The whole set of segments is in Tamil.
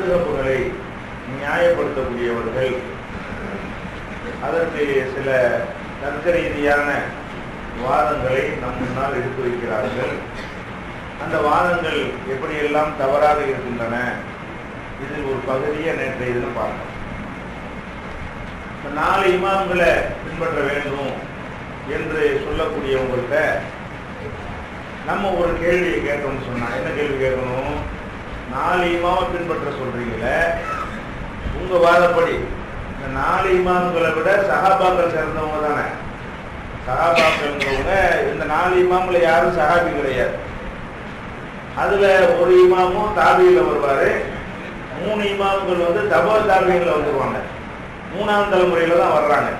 மதுஹபுகளை நியாயப்படுத்தக்கூடியவர்கள் அதற்கு சில தர்க்க ரீதியான வாதங்களை நம் முன்னால் எடுத்து வைக்கிறார்கள். அந்த வாதங்கள் எப்படியெல்லாம் தவறாக இருக்கின்றன, இதில் ஒரு பகுதியை நேற்றைய தினம் பார்த்தோம். 4 இமாம்களை பின்பற்ற வேண்டும் என்று சொல்லக்கூடியவங்கள்ட்ட நம்ம ஒரு கேள்வியை கேட்டோம்னு சொன்னா, என்ன கேள்வி கேட்கணும்? 4 இமாமை பின்பற்ற சொல்றீங்களே, உங்க வாதப்படி இந்த 4 இமாம்களை விட சஹாபாக்கள் சேர்ந்தவங்க தானே? சஹாபாக்கள்ங்கிறவங்க இந்த 4 இமாம்ல யாரும் சஹாபி கிடையாது. அதுல ஒரு இமாமும் தாபியில வருவாரு, 3 இமாம்கள் வந்து தபா தாபியில வந்துருவாங்க, 3ஆம் தலைமுறையில தான் வர்றாங்க.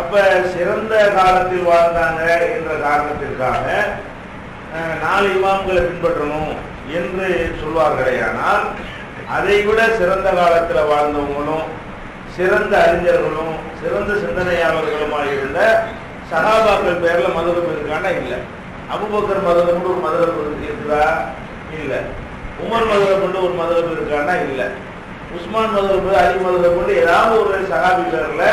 அப்ப சிறந்த காலத்தில் வாழ்ந்தாங்க என்ற காரணத்திற்காக 4 இமாம்களை பின்பற்றணும் என்று சொல்வார்களேயானால், அதை விட சிறந்த காலத்தில் வாழ்ந்தவங்களும் சிறந்த அறிஞர்களும் சிறந்த சிந்தனையாளர்களுமாக இருந்த சஹாபாக்கள் பேர்ல மதுஹப் இருக்கானா? இல்லை. அபூபக்கர் மதுஹப் ஒரு மதுஹப் இருக்குதா? இல்லை. உமர் மதுஹப் ஒரு மதுஹப் இருக்கானா? இல்லை. உஸ்மான் மதுஹப், அலி மதுஹப் ஏதாவது ஒரு சஹாபி பேர்ல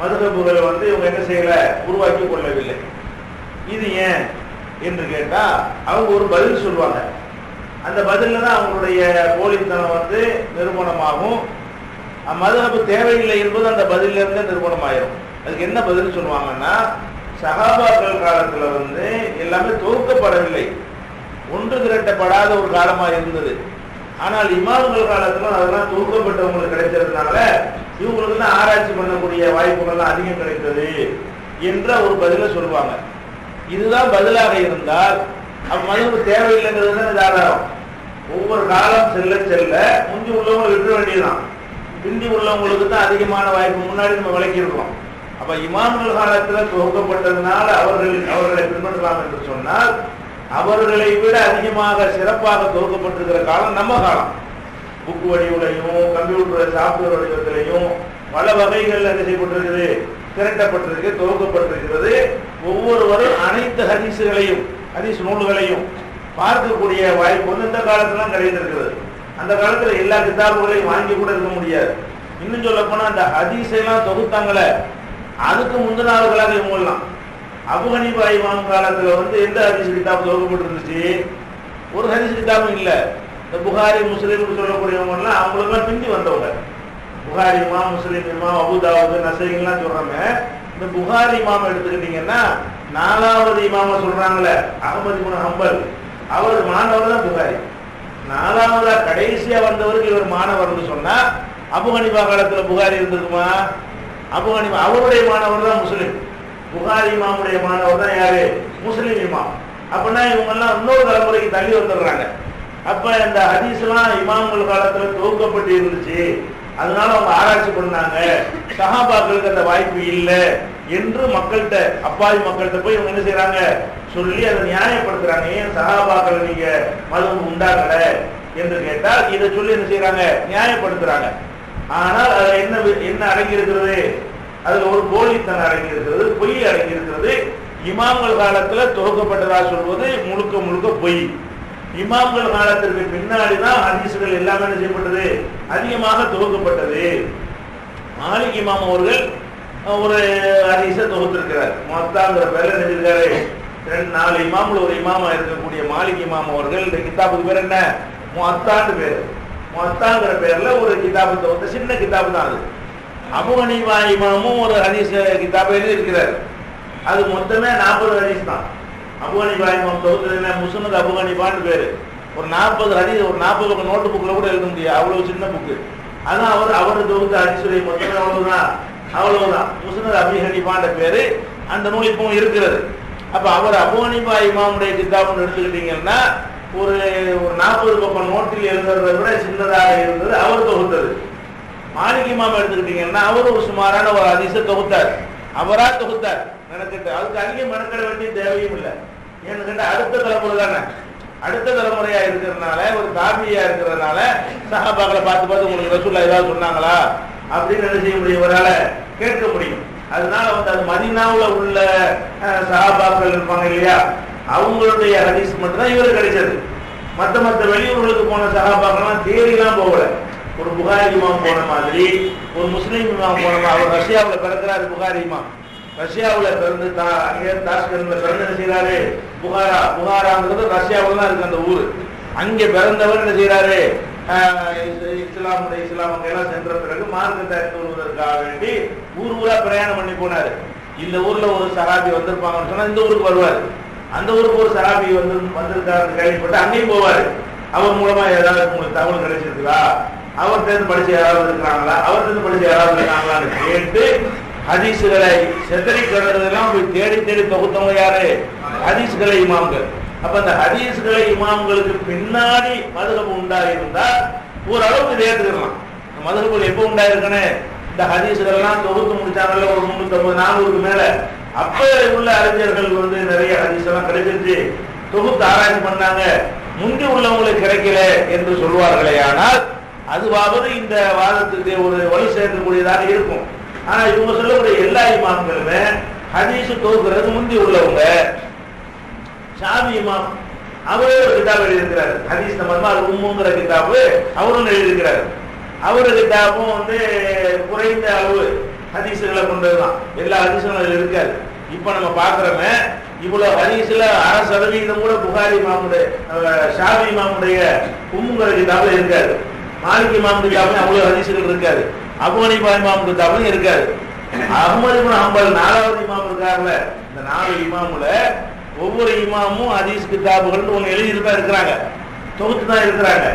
மதுஹப்புகளை வந்து இவங்க என்ன செய்யல, உருவாக்கி கொள்ளவில்லை. இது ஏன் என்று கேட்டா அவங்க ஒரு பதில் சொல்லுவாங்க. அந்த பதில தான் அவங்களுடைய போலித்தனம் வந்து நிரூபணமாகும். மதுஹப் தேவையில்லை என்பது அந்த பதில இருந்து நிரூபணமாயிரும். அதுக்கு என்ன பதில் சொல்லுவாங்கன்னா, சஹாபாக்கள் காலத்துல வந்து எல்லாமே தொகுக்கப்படவில்லை, ஒன்று திரட்டப்படாத ஒரு காலமா இருந்தது. ஆனால் இமாம்கள் காலத்துல அதெல்லாம் தொகுக்கப்பட்டவங்களுக்கு கிடைச்சதுனால இவங்களுக்கு தான் ஆராய்ச்சி பண்ணக்கூடிய வாய்ப்புகள்லாம் அதிகம் கிடைத்தது என்ற ஒரு பதில சொல்லுவாங்க. இதுதான் பதிலாக இருந்தால் மதுஹப் தேவையில்லைங்கிறது தான் இது ஆதாரம். ஒவ்வொரு காலம் செல்ல செல்ல முந்தி உள்ளவங்க விட்டுற வேண்டியதுதான், பிந்தி உள்ளவங்களுக்கு தான் அதிகமான வாய்ப்பு முன்னாடி நம்ம விளக்கியிருக்கோம். அப்ப இமாம்கள் காலத்துல தொகுக்கப்பட்டதுனால அவர்களை பின்பற்றலாம் என்று சொன்னால், அவர்களை விட அதிகமாக சிறப்பாக தொகுக்கப்பட்டிருக்கிற காலம் நம்ம காலம். புக்கு வடிவிலையும் கம்ப்யூட்டர் சாப்ட்வேர் வடிவத்திலையும் பல வகைகள் என்ன செய்யப்பட்டிருக்குது, திரட்டப்பட்டிருக்கு, தொகுக்கப்பட்டிருக்கிறது. ஒவ்வொருவரும் அனைத்து ஹதீஸுகளையும் ஹதீஸ் நூல்களையும் பார்க்கக்கூடிய வாய்ப்பு வந்து இந்த காலத்துல கிடைத்திருக்கிறது. அந்த காலத்துல எல்லா கிதாபுகளையும் வாங்கி கூட இருக்க முடியாது. இன்னும் சொல்ல போனா அந்த ஹதீஸெல்லாம் தொகுத்தாங்களே, அதுக்கு முந்தினாவர்களாக இவங்கலாம். அபு ஹனீஃபா இமாம் காலத்துல வந்து எந்த ஹதீஸ் கிதாப் தொகுக்கப்பட்டிருந்துச்சு? ஒரு ஹதீஸ் கிதாபும் இல்லை. இந்த புகாரி முஸ்லீம் சொல்லக்கூடியவங்க எல்லாம் அவங்களுக்குலாம் பிந்தி வந்தவங்க. புகாரி இமாம், முஸ்லீம் இமாம், அபு தாவூத், நஸஈலாம் சொல்றாங்க. இந்த புகாரி இமாம் எடுத்துக்கிட்டீங்கன்னா 4வது இமாம சொல்றாங்களே அஹ்மத் இப்னு ஹம்பல், அவர் மாணவர் தான் புகாரி. 4வதா கடைசியா வந்தவருக்கு இவர் மாணவர்னு சொன்னா, அபு ஹனீஃபா காலத்துல புகாரி இருந்திருக்குமா? அபு ஹனீஃபா அவருடைய மாணவர் தான் முஸ்லிம். புகாரி இமாமுடைய மாணவர் தான் யாரு? முஸ்லிம் இமாம். அப்படின்னா இவங்க எல்லாம் இன்னொரு தலைமுறைக்கு தள்ளி வந்துடுறாங்க. அப்ப இந்த ஹதீஸ் எல்லாம் இமாம்கள் காலத்துல தொகுக்கப்பட்டு இருந்துச்சு, அதனால அவங்க ஆராய்ச்சி பண்ணாங்க, சஹாபாக்களுக்கு அந்த வாய்ப்பு இல்லை என்று மக்கள்கிட்ட, அப்பாவி மக்கள்கிட்ட போய் இவங்க என்ன செய்யறாங்க, சொல்லி அதை நியாயப்படுத்துறாங்க. ஏன் சஹாபாக்கள் நீங்க மதுஹப் உண்டாகல என்று கேட்டால் இதை சொல்லி என்ன செய்யறாங்க, நியாயப்படுத்துறாங்க. ஆனால் அதுல என்ன அடங்கி இருக்கிறது? அதுல ஒரு போலித்தனம் அடங்கி இருக்கிறது, பொய் அடங்கி இருக்கிறது. இமாம்கள் காலத்துல தொகுக்கப்பட்டதா சொல்வது முழுக்க முழுக்க பொய். இமாம்கள் காலத்திற்கு பின்னாடிதான் ஹதீஸ்கள் எல்லாமே என்ன செய்யப்பட்டது, அதிகமாக தொகுக்கப்பட்டது. மாலிக் இமாம் அவர்கள் ஒரு ஹதீஸை தொகுத்திருக்கிறார். முஅத்தாங்கிற பேர்ல செஞ்சிருக்காரு. 4 இமாம்ல ஒரு இமாமா இருக்கக்கூடிய மாலிக் இமாம் அவர்கள் இந்த கிதாபுக்கு பேர் என்ன, முஅத்தான்னு பேர். முஅத்தாங்கிற பேர்ல ஒரு கிதாபு தொகுத்த சின்ன கிதாபு தான் அது. அபு ஹனீஃபா இமாமும் ஒரு ஹதீஸ் கிதாபை எழுதி இருக்கிறார். அது மொத்தமே 40 ஹதீஸ் தான். அபு ஹனீஃபா இமாம் தொகுத்தது என்ன, முஸ்னத் அபு ஹனீஃபான்னு பேரு. ஒரு 40 ஹதீஸ், ஒரு 40 நோட்டு புக்ல கூட எழுத முடியாது, அவ்வளவு சின்ன புக்கு. அதான் அவர் தொகுத்த ஹதீஸுடைய மொத்தமே அவ்வளவுதான். முஸ்னத் அபி ஹனீஃபான்ற பேரு அந்த நூல் இப்பவும் இருக்கிறது. அப்ப அவர் அபு ஹனீஃபா இமாமுடைய கிதாபுன்னு எடுத்துக்கிட்டீங்கன்னா ஒரு 40 பக்கம் நோட்டில் எழுதுறதை விட சின்னதாக இருந்தது அவர் தொகுத்தது. மாலிக் இமாம் எடுத்துக்கிட்டீங்கன்னா அவர் ஒரு சுமாரான ஒரு ஹதீஸை தொகுத்தார், அவரா தொகுத்தார். மெனக்கிட்ட அதுக்கு அதிகம் மெனக்கிட வேண்டிய தேவையும் இல்லை. ஏன்னு கேட்டா அடுத்த தலைமுறை தானே, அடுத்த தலைமுறையா இருக்கிறதுனால, ஒரு தாபியா இருக்கிறதுனால சஹாபாக்களை பார்த்து உங்களுக்கு ரசூலுல்லாஹ் ஏதாவது சொன்னாங்களா அப்படின்னு என்ன செய்ய முடியும், இவரால கேட்க முடியும். அதனால வந்து அது மதீனாவுல உள்ள சஹாபாக்கள் இருப்பாங்க இல்லையா, அவங்களுடைய ஹதீஸ் மட்டும் தான் இவருக்கு கிடைச்சது. மற்ற வெளியூர்களுக்கு போன சஹாபாக்கெல்லாம் தேடிலாம் போகல. ஒரு புகாரி இமாம் போன மாதிரி, ஒரு முஸ்லீம் இமாம் போன மாதிரி. அவர் ரஷ்யாவில் பிறக்கிறாரு புகாரி இமாம். ரஷ்யாவில் பிறந்து அங்கே தாஷ்கண்ட்ல பிறந்து என்ன செய்யறாரு, புகாராங்கிறது ரஷ்யாவில் தான் இருக்கு அந்த ஊர். அங்கே பிறந்தவர் என்ன செய்யறாரு, இஸ்லாம் அங்கெல்லாம் சென்ற பிறகு மார்க்கத்தை வருவதற்காக வேண்டி ஊரா பிரயாணம் பண்ணி போனாரு. இந்த ஊர்ல ஒரு சஹாபி வந்திருப்பாங்கன்னு சொன்னா இந்த ஊருக்கு வருவாரு. அந்த ஊருக்கு ஒரு சஹாபி வந்திருக்காரு கேள்விப்பட்டு அங்கேயும் போவாரு. அவர் மூலமா ஏதாவது உங்களுக்கு தகவல் கிடைச்சிருக்குதா, அவர்கிட்ட படிச்சு யாராவது இருக்கிறாங்களா, அவர்கிட்ட படிச்சு யாராவது இருக்காங்களான்னு கேட்டு ஹதீஸ்களை செதறி கிடந்ததெல்லாம் போய் தேடி தொகுத்தவங்க யாரு, ஹதீஸ்களை இமாம்கள். அப்ப அந்த ஹதீஸ்களை இமாம்களுக்கு பின்னாடி மதுஹப் உண்டாயிருந்தா ஓரளவுக்கு இதை ஏற்றுக்கலாம். மதுஹபுல் எப்போ உண்டாயிருக்குன்னு இந்த ஹதீஸ்கள் எல்லாம் தொகுத்து முடிச்சாங்கல்ல, ஒரு 350-400க்கு மேல. அப்ப உள்ள அறிஞர்கள் நிறைய ஹதீஸ் எல்லாம் கிடைச்சிருச்சு, தொகுத்து ஆராய்ச்சி பண்ணாங்க. முந்தி உள்ளவங்களுக்கு கிடைக்கல என்று சொல்வார்களே, ஆனால் அதுவாவது இந்த வாதத்துக்கு ஒரு வழி சேர்க்கக்கூடியதாக இருக்கும். ஆனா இவங்க சொல்லக்கூடிய எல்லா இமாம்களுமே ஹதீஸ் தொகுக்கிறது முந்தி உள்ளவங்க. ஷாஃபி இமாம் அவரே ஒரு கிதாப் எழுதியிருக்கிறார், ஹதீஸ் சம்பந்தமா அது உம்முங்கிற கிதாபு அவரும் எழுதியிருக்கிறார். அவரு கிதாபும் குறைந்த அளவு ஹதீஸ்களை கொண்டதுதான், எல்லா ஹதீஸும் அதில் இருக்காது. இப்ப நம்ம பாக்குறோமே இவ்வளவு ஹதீஸ்ல 6% கூட புகாரி இமாமுடைய ஷாஃபி இமாமுடைய உம்முங்கிற கிதாபுல இருக்காது. மாலிக் இமாம் கிதாபுல அவ்வளவு ஹதீஸ்கள் இருக்காது. அபூ ஹனீஃபா இமாம் கிதாபுல இருக்காது. அஹ்மத் இப்னு ஹம்பல் 4வது இமாம் இருக்காருல்ல, இந்த 4 இமாமுல ஒவ்வொரு இமாமும் ஹதீஸ் கிதாபுகள் ஒன்று எழுதிட்டு தான் இருக்கிறாங்க, தொகுத்து தான் இருக்கிறாங்க.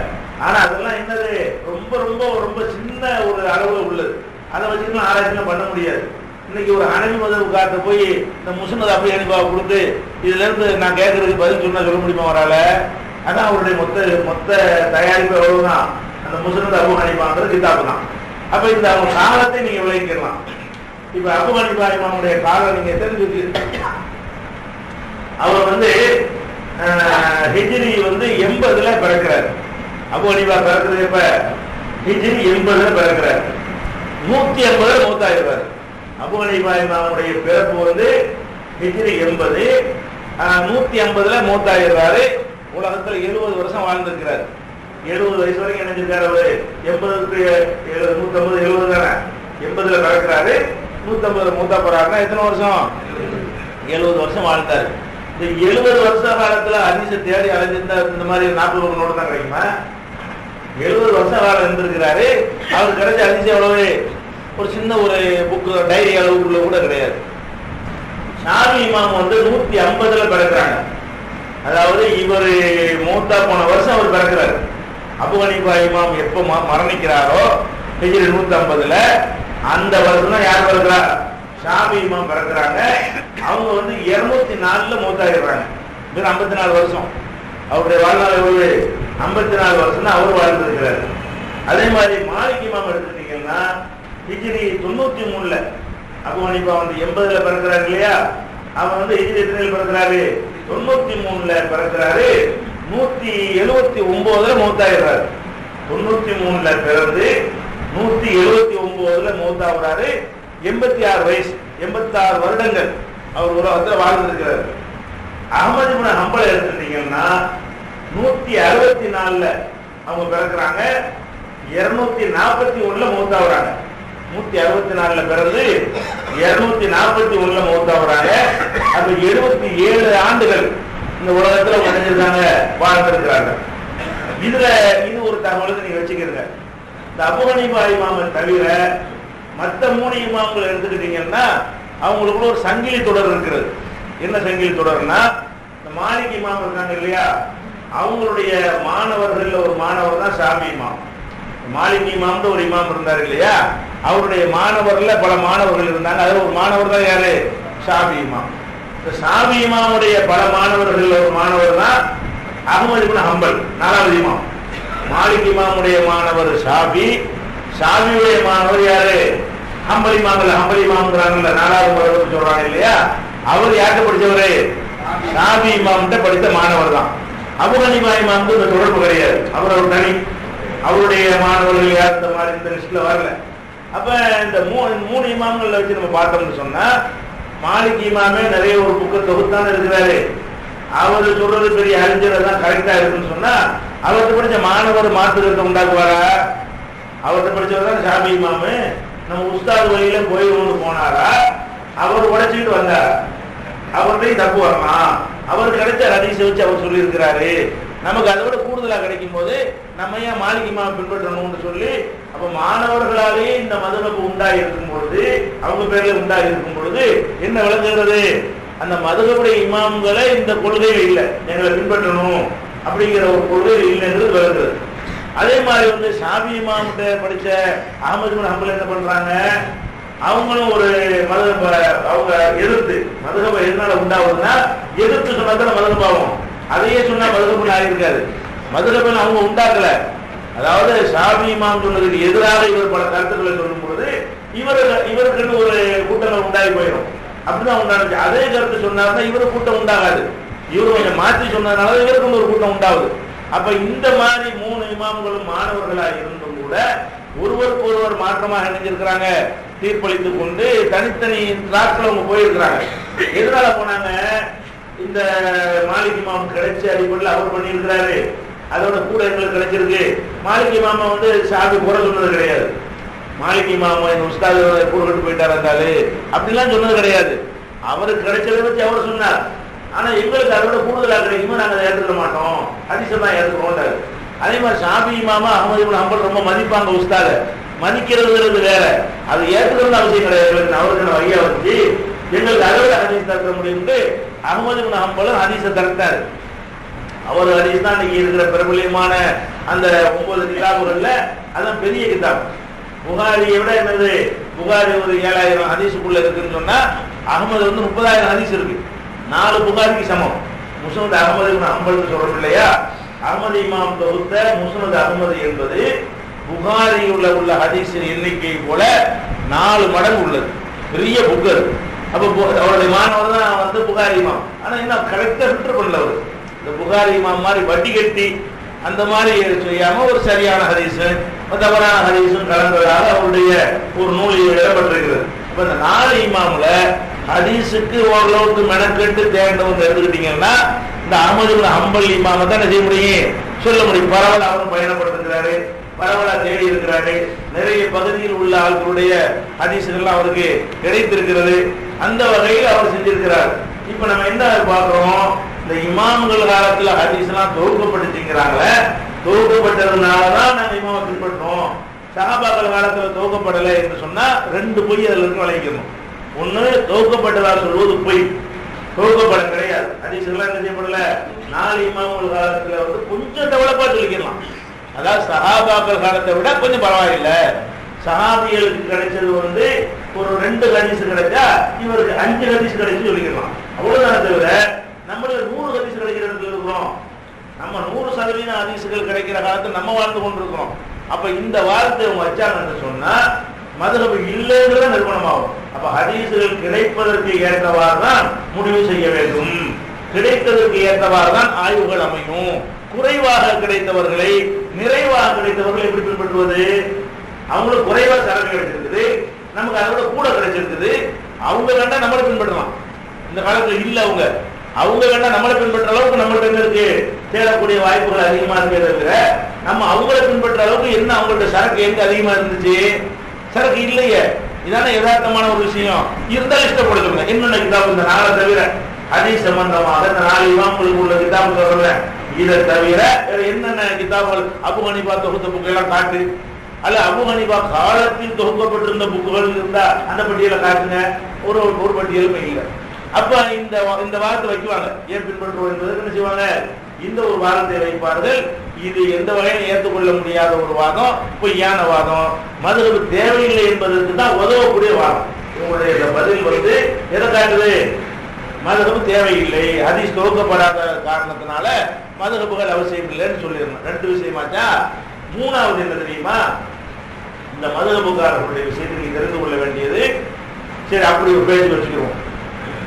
ஆனா அதெல்லாம் என்னது, ரொம்ப ரொம்ப ரொம்ப சின்ன ஒரு அளவு உள்ளது. அதை வச்சுக்கலாம் ஆராய்ச்சிலாம் பண்ண முடியாது. இன்னைக்கு ஒரு ஹனஃபி மதஹப் காட்ட போய் இந்த முஸ்னத் அபூ ஹனீஃபாவை கொடுத்து இதுல இருந்து நான் கேட்கறதுக்கு பதில் சொன்னா சொல்ல முடியுமா வரால? அதான் அவருடைய மொத்த தயாரிப்பு எவ்வளவுதான், அந்த முஸ்னத் அபூ ஹனீஃபாங்கிறது கிதாபு தான். அப்ப இந்த அவங்க காலத்தை நீங்க விளங்கிக்கலாம். இப்ப அபூ ஹனீஃபா இமாமுடைய காலம் நீங்க தெரிஞ்சுக்கு, அவர் ஹிஜ்ரி 80ல பிறக்கிறார். அபூ ஹனீஃபா பிறக்கிறது இப்ப ஹிஜ்ரி 80ல பிறக்கிறார். 180ல மூத்தாயிருவார். அபூ ஹனீஃபா இமாமுடைய பிறப்பு ஹிஜ்ரி 80, 150ல மூத்தாயிருவாரு. உலகத்துல 70 வருஷம் வாழ்ந்திருக்கிறார். 70 வயசு வரைக்கும் நினைஞ்சிருக்காரு அவரு. 80க்கு 150 70 தானே, 80ல பிறக்கிறாரு, 150 மூத்தா போறாருன்னா எத்தனை வருஷம், 70 வருஷம் வாழ்ந்தாரு. இந்த 70 வருஷ காலத்துல ஹதீஸை தேடி அலைஞ்சிருந்தா இந்த மாதிரி 40 நோட்டு தான் கிடைக்குமா? 70 வருஷ காலம் இருந்திருக்கிறாரு. அவருக்கு கிடைச்ச ஹதீஸ் எவ்வளவு, ஒரு சின்ன ஒரு புக்கு டைரி அளவுக்குள்ள கூட கிடையாது. ஷாஃபி இமாம் 150ல பிறக்கிறாங்க. அதாவது இவர் மூத்தா போன வருஷம் அவர் பிறக்கிறாரு. அபூ ஹனீஃபா இமாம் எப்ப மரணிக்கிறாரோ ஹிஜ்ரி 150ல, அந்த வருஷம் தான் யார் பிறக்கிறா, ஷாஃபி இமாம் பிறக்கிறாங்க. அவங்க 204ல மூத்தாயிடுறாங்க. 54 வருஷம் அவருடைய வாழ்நாள் எவ்வளவு, 54 வருஷம் தான் அவர் வாழ்ந்திருக்கிறாரு. அதே மாதிரி மாலிக் இமாம் எடுத்துட்டீங்கன்னா ஹிஜ்ரி 93ல, அபூ ஹனீஃபா 80ல பிறக்கிறாரு இல்லையா, அவன் ஹிஜ்ரி எத்தனையில் பிறக்கிறாரு, 93ல பிறக்கிறாரு. 179ல மூத்தாயிடுறாரு. 93ல பிறந்து 179ல மூத்தாகிறாரு. 86 வயசு, 86 வருடங்கள் அவர் உலகத்தில் வாழ்ந்திருக்கிறார். அஹ்மத் இப்னு ஹம்பல் எடுத்துட்டீங்கன்னா 164ல அவங்க பிறக்கிறாங்க. 241ல மூத்தாகிறாங்க. 164ல பிறந்து 241ல மூத்தாகிறாங்க. அப்ப 77 ஆண்டுகள் இந்த உலகத்துல நினைஞ்சிருக்காங்க, வாழ்ந்திருக்கிறாங்க. இது ஒரு தகவலுக்கு நீங்க வச்சுக்கிறீங்க. இந்த அபூ ஹனீஃபா இமாமை தவிர மற்ற 3 இமாம்கள் எடுத்துக்கிட்டீங்கன்னா அவங்களுக்குள்ள ஒரு சங்கிலி தொடர் இருக்கிறது. என்ன சங்கிலி தொடர்னா, இந்த மாலிக் இமாம் இருக்காங்க இல்லையா, அவங்களுடைய மாணவர்கள் ஒரு மாணவர் தான் ஷாஃபி இமாம். மாலிக் இமாம்னு ஒரு இமாம் இருந்தார் இல்லையா, அவருடைய மாணவர்ல பல மாணவர்கள் இருந்தாங்க. அதுல ஒரு மாணவர் தான் யாரு, ஷாஃபி இமாம். இந்த ஷாஃபி இமாமுடைய பல மாணவர்கள் ஒரு மாணவர் தான் அஹ்மத் இப்னு ஹம்பல், 4வது இமாம். மாலிக் இமாமுடைய மாணவர் ஷாஃபி, ஷாஃபியுடைய மாணவர் யாரு, ஹம்பல் இமாம்ல, ஹம்பல் இமாம்ங்கறாங்கல்ல, 4வது முறை சொல்றாங்க இல்லையா, அவர் யார்கிட்ட படிச்சவரு, ஷாஃபி இமாம்கிட்ட படித்த மாணவர் தான். அபூ ஹனீஃபா இமாம்க்கு இந்த தொடர்பு கிடையாது, அவர் ஒரு தனி, அவருடைய மாணவர்கள் யார் இந்த மாதிரி இந்த லிஸ்ட்ல வரல. அப்ப இந்த 3 இமாம்களை வச்சு நம்ம பார்த்தோம்னு சொன்னா, மாலிக் இமாமே நிறைய ஒரு புக்கை தொகுத்தான் இருக்கிறாரு. அவர் சொல்றது பெரிய அறிஞர் தான் கரெக்டா இருக்குன்னு சொன்னா அவர்கிட்ட படிச்ச மாணவர் மாற்றுக்கிறத உண்டாக்குவாரா? அவர்கிட்ட படிச்சவர் தான் ஷாஃபி இமாமு, நம்ம உஸ்தாது வழியில போயிடுவோம்னு போனாரா? அவர் உடைச்சிக்கிட்டு வந்தார், அவர்கிட்டையும் தப்பு வரலாம். அவர் கிடைச்ச ஹதீஸை வச்சு அவர் சொல்லி இருக்கிறாரு, நமக்கு அதை விட கூடுதலா கிடைக்கும் போது நம்ம ஏன் மாலிக் இமாம் பின்பற்றணும்னு சொல்லி, அப்ப மாணவர்களாலேயே இந்த மதுஹப் உண்டாகி இருக்கும் பொழுது, அவங்க பேர்ல உண்டாகி இருக்கும் பொழுது என்ன விளங்குகிறது? அந்த மதுஹபுடைய இமாம்களை இந்த கொள்கையில் இல்லை, எங்களை பின்பற்றணும் அப்படிங்கிற ஒரு கொள்கை இல்லைங்கிறது விளங்குறது. அதே மாதிரி வந்து ஷாஃபி இமாம்கிட்ட படிச்ச அஹ்மது பின் ஹம்பல் என்ன பண்றாங்க? அவங்களும் ஒரு மதுஹப அவங்க எதிர்த்து, மதுஹப எதனால உண்டாகுதுன்னா எதிர்த்து சொன்னா மதுஹப் ஆகும். அதையே சொன்னா மதுஹப்னு ஆகியிருக்காது. மதுஹப்னு அவங்க உண்டாக்கல. அதாவது ஷாஃபி இமாம் சொன்னதுக்கு எதிராக இவர் பல கருத்துக்களை சொல்லும் பொழுது இவருக்குன்னு ஒரு கூட்டங்கள் உண்டாகி போயிடும். அப்படிதான் உண்டாச்சு. அதே கருத்து சொன்னார்னா இவரு கூட்டம் உண்டாகாது. இவரு கொஞ்சம் மாற்றி சொன்னதுனால இவருக்கு ஒரு கூட்டம் உண்டாகுது. அப்ப இந்த மாதிரி 3 இமாம்களும் மாணவர்களா இருந்தும் கூட ஒருவருக்கு ஒருவர் மாற்றமாக இணைஞ்சிருக்கிறாங்க, தீர்ப்பளித்துக் கொண்டு தனித்தனி டிராக்ல அவங்க போயிருக்கிறாங்க. எதனால போனாங்க? இந்த மாலிக் இமாம் கிடைச்ச அடிப்படையில் அவர் பண்ணியிருக்கிறாரு, அதோட கூட எங்களுக்கு கிடைச்சிருக்கு. மாலிக் இமாம வந்து ஷாஃபி குறை சொன்னது கிடையாது. மாலிக் இமாம எங்க உஸ்தாது கூட கட்டு போயிட்டார் இருந்தாரு அப்படிலாம் சொன்னது கிடையாது. அவருக்கு கிடைச்சதை வச்சு அவர் சொன்னார். ஆனா எங்களுக்கு அதோட கூடுதலா கிடைக்குமோ நாங்க அதை ஏற்றுக்க மாட்டோம், ஹதீஸை தான் ஏற்றுக்கிறோம். அதே மாதிரி ஷாஃபி இமாமா அஹ்மது இப்னு ஹம்பல் ரொம்ப மதிப்பாங்க உஸ்தாத, மதிக்கிறதுங்கிறது வேற, அது ஏற்றுக்கிறது அவசியம் கிடையாது. அவருக்கு வகையா வச்சு எங்களுக்கு அதை விட ஹதீஸ் தர முடியும்னு அஹ்மது இப்னு ஹம்பலும் ஹதீஸை தரத்தாரு. அவர் ஹதீஸ் தான் இன்னைக்கு இருக்கிற பிரபலியமான அந்த 9 கிதாபுகள்ல அதான் பெரிய கிதாப். புகாரியை விட என்னது, புகாரி ஒரு 7000 ஹதீஸுக்குள்ள இருக்குன்னு சொன்னா அஹ்மது வந்து 30,000 ஹதீஸ் இருக்கு. 4 புகாரிக்கு சமம். முஸ்னத் அஹ்மது இப்னு ஹம்பல் சொல்றோம் இல்லையா, அஹ்மது இமாம் தொகுத்த முஸ்னத் அஹ்மது என்பது புகாரியுள்ள உள்ள ஹதீஸின் எண்ணிக்கை போல 4 மடங்கு உள்ளது. பெரிய புக்கர். அப்ப அவருடைய மாணவர் தான் வந்து புகாரி இமாம். ஆனா என்ன கரெக்டா ஃபில்டர் பண்ணல அவர். இந்த புகாரி இமாம் மாதிரி வட்டி கட்டி அந்த மாதிரி செய்யாம ஒரு சரியான ஹதீஸ் தவறான ஹதீஸும் கலந்ததாக அவருடைய ஒரு நூலில் இடம்பெற்றிருக்கிறது. அப்ப இந்த 4 இமாம்ல ஹதீஸுக்கு ஓரளவுக்கு மெனக்கெட்டு தேர்ந்தவங்க எடுத்துக்கிட்டீங்கன்னா இந்த அஹ்மது இப்னு ஹம்பல் இமாமை தான் என்ன செய்ய முடியும், சொல்ல முடியும். பரவலா அவரும் பயணப்படுத்துகிறாரு, பரவலா தேடி இருக்கிறாரு, நிறைய பகுதியில் உள்ள ஆட்களுடைய ஹதீஸுகள் அவருக்கு கிடைத்திருக்கிறது. அந்த வகையில் அவர் செஞ்சிருக்கிறார். இப்ப நம்ம என்ன பார்க்கிறோம், இந்த இமாம்கள் காலத்துல ஹதீஸ் எல்லாம் தொகுக்கப்பட்டுச்சுங்கிறாங்களே, தொகுக்கப்பட்டதுனாலதான் நாங்க இமாமை பின்பற்றோம். சஹாபாக்கள் காலத்துல தொகுக்கப்படலை என்று சொன்னா 2 பொய் அதுல இருந்து விளைவிக்கணும். ஒண்ணு, தொகுக்கப்பட்டதா சொல்வது பொய், தொகுக்கப்பட கிடையாது. ஹதீஸ்லாம் என்ன செய்யப்படல. 4 இமாம்கள் காலத்துல வந்து கொஞ்சம் டெவலப்பா சொல்லிக்கலாம். அதாவது சஹாபாக்கள் காலத்தை விட கொஞ்சம் பரவாயில்லை. சஹாபிகளுக்கு கிடைச்சது வந்து ஒரு 2 ஹதீஸ் கிடைச்சா இவருக்கு 5 ஹதீஸ் கிடைச்சு சொல்லிக்கலாம். அவ்வளவுதான். தவிர நம்மளுக்கு 100 ஹதீஸ் கிடைக்கிற இடத்துல இருக்கிறோம். நம்ம 100% ஹதீஸ்கள் கிடைக்கிற காலத்துல நம்ம வாழ்ந்து கொண்டிருக்கிறோம். அப்ப இந்த வார்த்தை வச்சாங்கன்னு சொன்னா மதுஹப் இல்லைங்கிறத நிறுவனமாகும். அப்ப ஹதீஸ்கள் கிடைப்பதற்கு ஏற்றவாறு தான் முடிவு செய்ய வேண்டும், கிடைத்ததற்கு ஏற்றவாறு தான் ஆய்வுகள் அமையும். குறைவாக கிடைத்தவர்களை நிறைவாக கிடைத்தவர்களை எப்படி பின்பற்றுவது? அவங்களுக்கு குறைவாக சரக்கு கிடைச்சிருக்குது, நமக்கு அதை விட கூட கிடைச்சிருக்குது. அவங்க வேண்டாம் நம்மளை பின்பற்றலாம். இந்த காலத்துல இல்ல அவங்க வேண்டாம் நம்மளை பின்பற்ற அளவுக்கு நம்மள்ட்ட என்ன இருக்கு, தேடக்கூடிய வாய்ப்புகள் அதிகமா இருக்கே தவிர நம்ம அவங்களை பின்பற்ற அளவுக்கு என்ன அவங்கள்ட்ட சரக்கு எங்க அதிகமா இருந்துச்சு? சரக்கு இல்லையே. இதான யதார்த்தமான ஒரு விஷயம். இருந்தாலும் இஷ்டப்படுத்துங்க. என்னென்ன கிதாபு இந்த 4 தவிர ஹதீஸ் சம்பந்தமாக இந்த 4 இமாம்களுக்கு உள்ள கிதாபு சொல்றேன். இதை தவிர வேற என்னென்ன கிதாபுகள், அபு ஹனீஃபா தொகுத்த புக்கெல்லாம் காட்டு, அல்ல அபு ஹனீஃபா காலத்தில் தொகுக்கப்பட்டிருந்த புக்குகள் இருந்தா அந்த பட்டியலை காட்டுங்க. ஒரு பட்டியலுமே இல்லை. அப்ப இந்த வாரத்தை வைக்குவாங்க. ஏன் பின்பற்றுவோம் என்பதற்கு என்ன செய்வாங்க, இந்த ஒரு வாரத்தை வைப்பார்கள். இது எந்த வகையில் ஏற்றுக்கொள்ள முடியாத ஒரு வாதம், பொய்யான வாதம், மதுஹப் தேவையில்லை என்பதற்கு தான் உதவக்கூடிய வாதம். உங்களுடைய இந்த பதில் வந்து எதை காட்டுது? மதுஹப் தேவையில்லை, ஹதீஸ் தொகுக்கப்படாத காரணத்தினால மதுஹப்கள் அவசியம் இல்லைன்னு சொல்லிடணும். 2 விஷயமாச்சா. 3வது என்ன தெரியுமா, இந்த மதுஹப்காரர்களுடைய விஷயத்தை நீங்க தெரிந்து கொள்ள வேண்டியது. சரி, அப்படி ஒரு பேச்சு வச்சுக்கிறோம்.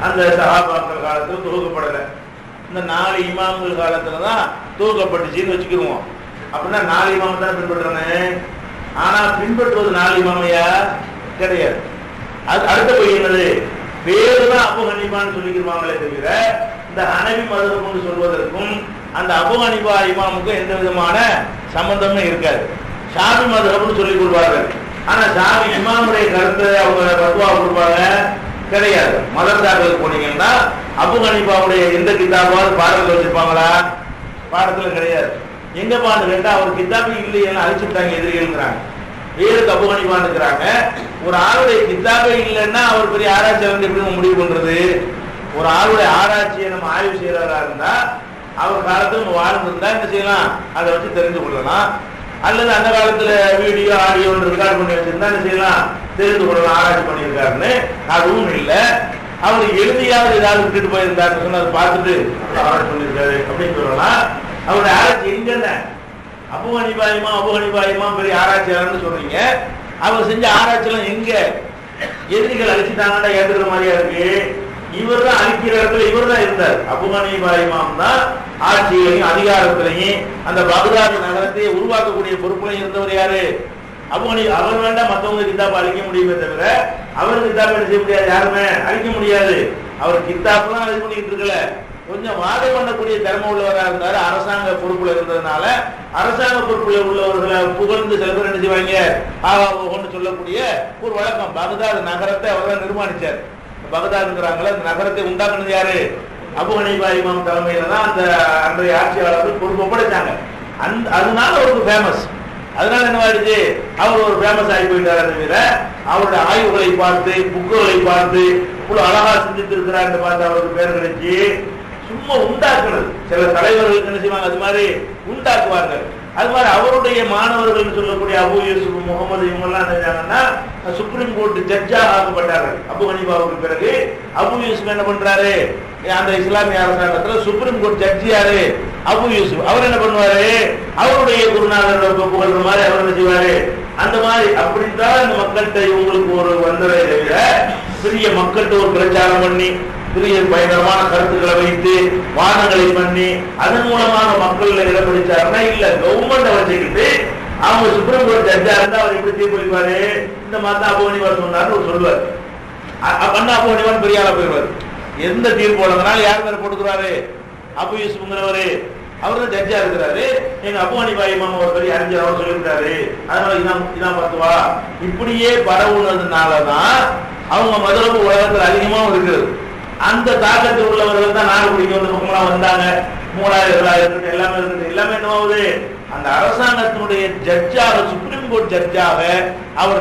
அந்த சஹாபாக்கள் காலத்துல தொகுக்கப்படலை, இந்த 4 இமாம்கள் காலத்துல தான் தொகுக்கப்பட்டுச்சின்னு வச்சுக்கிடுவோம். அப்படின்னா 4 இமாம் தான் பின்பற்றணும். ஆனா பின்பற்றுவது 4 இமாமையா கிடையாது. அது அடுத்த போய் என்னது, பேரு தான் அபு ஹனீஃபான்னு சொல்லிக்கிடுவாங்களே தவிர இந்த ஹனபி மதுஹப்னு சொல்வதற்கும் அந்த அபூ ஹனீஃபா இமாமுக்கும் எந்த விதமான சம்பந்தமே இருக்காது. ஷாஃபி மதுஹப்னு சொல்லிக் கொடுப்பார்கள். ஆனா ஷாஃபி இமாமுடைய கருத்தை அவங்க ஃபத்வா கொடுப்பாங்க கிடையாது. மதரசாக்களுக்கு போனீங்கன்னா அபூ ஹனீஃபாவுடைய எந்த கிதாபாவது பாடத்தில் வச்சிருப்பாங்களா? பாடத்துல கிடையாது. எங்க பான்னு கேட்டா அவர் கிதாபு இல்லையெல்லாம் அழிச்சுட்டாங்க எதிரிகள்ங்கிறாங்க. வேறு அபூ ஹனீஃபான்னு இருக்கிறாங்க. ஒரு ஆளுடைய கிதாபே இல்லைன்னா அவர் பெரிய ஆராய்ச்சியாளர் எப்படி நம்ம முடிவு பண்றது? ஒரு ஆளுடைய ஆராய்ச்சியை நம்ம ஆய்வு செய்யறதா இருந்தா அவர் காலத்துல நம்ம வாழ்ந்திருந்தா என்ன செய்யலாம்? அதை வச்சு தெரிந்து கொள்ளலாம். அல்லது அந்த காலத்துல வீடியோ ஆடியோ ரெக்கார்ட் பண்ணி வச்சிருந்தா என்ன செய்யலாம்? தெரிந்து கொள்ளலாம் ஆராய்ச்சி பண்ணியிருக்காருன்னு. அதுவும் இல்லை. அவர் எழுதியாவது ஏதாவது விட்டுட்டு போயிருந்தாருன்னு சொன்னா அதை பார்த்துட்டு ஆராய்ச்சி பண்ணியிருக்காரு அப்படின்னு சொல்லலாம். அவருடைய ஆராய்ச்சி எங்கன்னு அபூ ஹனீஃபா இமாம் பெரிய ஆராய்ச்சியாளர்னு சொல்றீங்க. அவர் செஞ்ச ஆராய்ச்சியெல்லாம் எங்க? எதிரிகள் அழிச்சுட்டாங்கன்னா ஏற்றுக்கிற மாதிரியா இருக்கு. இவர் தான் அழிக்கிற இடத்துல இவர் தான் இருந்தார். அபூ ஹனீஃபா இமாம் தான் ஆட்சியிலையும் அதிகாரத்திலையும் அந்த பக்தாத் நகரத்தை உருவாக்கக்கூடிய பொறுப்புலையும் இருந்தவர் யாரு? Abu Hanifa. அவர் வேண்டாம் மற்றவங்க கிதாப் அழிக்க முடியுமே தவிர அவர் கிதாப் என்ன செய்ய முடியாது, யாருமே அழிக்க முடியாது. அவர் கிதாப்லாம் இது பண்ணிட்டு இருக்கல. கொஞ்சம் வாதம் பண்ணக்கூடிய திறமை உள்ளவராக இருந்தாரு. அரசாங்க பொறுப்புல இருந்ததுனால அரசாங்க பொறுப்புல உள்ளவர்களை புகழ்ந்து சில பேர் என்ன செய்வாங்க, ஆவான்னு சொல்லக்கூடிய ஒரு வழக்கம். பக்தாத் நகரத்தை அவர் தான் நிர்மாணிச்சார். பக்தாத்ங்கிறாங்களே அந்த நகரத்தை உண்டாக்குனது யாரு? அபூ ஹனீஃபா இமாம் தலைமையில தான் அந்த அன்றைய ஆட்சியாளர்கள் பொறுப்பு ஒப்படைச்சாங்க. அதனால அவருக்கு ஃபேமஸ். அதனால என்னவாயிடுச்சு, அவர் ஒரு ஃபேமஸ் ஆகி போயிட்டாரு. தவிர அவருடைய ஆய்வுகளை பார்த்து புக்குகளை பார்த்து இவ்வளவு அழகா சிந்தித்து இருக்கிறார் பார்த்து அவருக்கு பேர் கிடைச்சி. சும்மா உண்டாக்குனது. சில தலைவர்களுக்கு என்ன செய்வாங்க, அது மாதிரி உண்டாக்குவாங்க. அது மாதிரி அவருடைய மாணவர்கள் சொல்லக்கூடிய அபூ யூசுப் முகமது இவங்கெல்லாம் என்ன செஞ்சாங்கன்னா சுப்ரீம் கோர்ட் ஜட்ஜா ஆக்கப்பட்டார்கள். அபூ ஹனீஃபாவுக்கு பிறகு அபூ யூசுப் என்ன பண்றாரு, அந்த இஸ்லாமிய அரசாங்கத்துல சுப்ரீம் கோர்ட் ஜட்ஜி யாரு? அபூ யூசுப். அவர் என்ன பண்ணுவாரு, அவருடைய குருநாதரோட புகழ்ற மாதிரி அவர் என்ன செய்வாரு. அந்த மாதிரி அப்படித்தான் இந்த மக்கள்கிட்ட இவங்களுக்கு ஒரு வந்ததை தவிர பெரிய மக்கள்கிட்ட ஒரு பிரச்சாரம் பண்ணி பெரிய பயங்கரமான கருத்துக்களை வைத்து வாதங்களை பண்ணி அதன் மூலமாக மக்கள் இடம் பிடிச்சாருன்னா இல்ல. கவர்மெண்ட் வச்சுக்கிட்டு அவங்க சுப்ரீம் கோர்ட் ஜட்ஜா இருந்தா அவர் எப்படி தீர்ப்பளிப்பாரு? இந்த மாதிரி அபூ ஹனீஃபா சொன்னார்னு சொல்லுவார். பண்ண அபூ ஹனீஃபா பெரிய ஆளா போயிடுவார். எந்த தீர்ப்பு வழங்கினாலும் யார் மேல போட்டுக்கிறாரு? அபூ யூசுப்ங்கிறவரு. அவர் தான் ஜட்ஜா இருக்கிறாரு. எங்க அபூ ஹனீஃபா இமாம் ஒரு பெரிய அறிஞர் அவர் சொல்லிவிட்டாரு, அதனால இதான் பத்துவா. இப்படியே பரவுனதுனாலதான் அவங்க மதுரப்பு உலகத்தில் அதிகமாகவும் இருக்குது. அந்த தாக்கத்தில் உள்ளவர்கள் தான் நாடு பிடிக்க வந்து பக்கம்லாம் வந்தாங்க. 3000 இருக்கட்டும் எல்லாமே இருக்கட்டும். எல்லாமே என்னவாகுது, அந்த அரசாங்கத்தினுடைய ஜட்ஜாக சுப்ரீம் கோர்ட் ஜட்ஜாக அவர்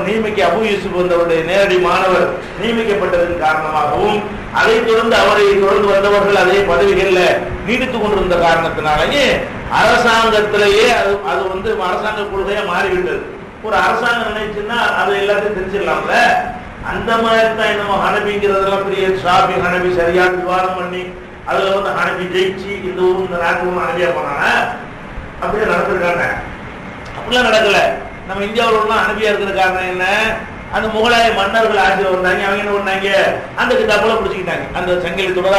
அபூ யூசுப் வந்தவருடைய நேரடி மாணவர் நியமிக்கப்பட்டதன் காரணமாகவும் அதை தொடர்ந்து அவரை தொடர்ந்து வந்தவர்கள் அதே பதவிகளில் நீடித்துக் கொண்டிருந்த காரணத்தினாலேயே அரசாங்கத்திலேயே அது வந்து அரசாங்க கொள்கையா மாறிவிட்டது. ஒரு அரசாங்கம் நினைச்சுன்னா அது எல்லாத்தையும் தெரிஞ்சிடலாம்ல. அந்த மாதிரி தான் நம்ம ஹனபிங்கிறதெல்லாம் பெரிய ஷாஃபி ஹனபி சரியான விவாதம் பண்ணி அதுல வந்து ஹனபி ஜெயிச்சு இந்த ஊர் இந்த நாட்டு ஹனபியா போனாங்க. அப்படியே நடந்திருக்காங்க. அப்படிலாம் நடக்கல. நம்ம இந்தியாவில் ஹனபியா இருக்கிற காரணம் என்ன, அந்த முகலாய மன்னர்கள் ஆட்சியில் வந்தாங்க. அவங்க என்ன பண்ணாங்க, அந்த கிதாபுல பிடிச்சிக்கிட்டாங்க. அந்த சங்கிலி தொடர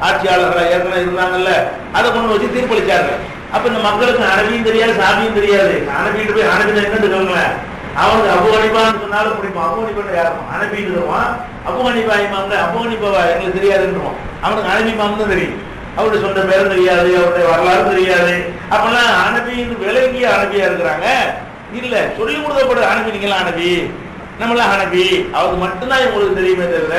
ஆட்சியாளர்கள் ஏற்கனவே இருந்தாங்கல்ல, அதை கொண்டு வச்சு தீர்ப்பளிச்சாங்க. அப்ப இந்த மக்களுக்கு ஹனபியும் தெரியாது ஷாஃபியும் தெரியாது. ஹனபிட்டு போய் ஹனபி என்னன்னு சொல்லுங்களேன், அவனுக்கு அபூ ஹனீஃபான்னு சொன்னாலும் பிடிப்பான். அபூ ஹனீஃபா யாரும் ஹனபின்னு சொல்லுவான். அபூ ஹனீஃபா இமாம்ல அபூ ஹனீஃபாவா எங்களுக்கு தெரியாதுன்றான். அவனுக்கு ஹனபி இமாம் தான் தெரியும். அவருடைய சொந்த பேரும் தெரியாது, அவருடைய வரலாறு தெரியாது. அப்பெல்லாம் ஹனபின்னு விளங்கிய ஹனபியா இருக்கிறாங்க. இல்ல சொல்லி கொடுக்கப்படுற ஹனபி, நீங்களாம் ஹனபி நம்மளாம் ஹனபி, அவருக்கு மட்டும்தான் இவங்களுக்கு தெரியுமே தவிர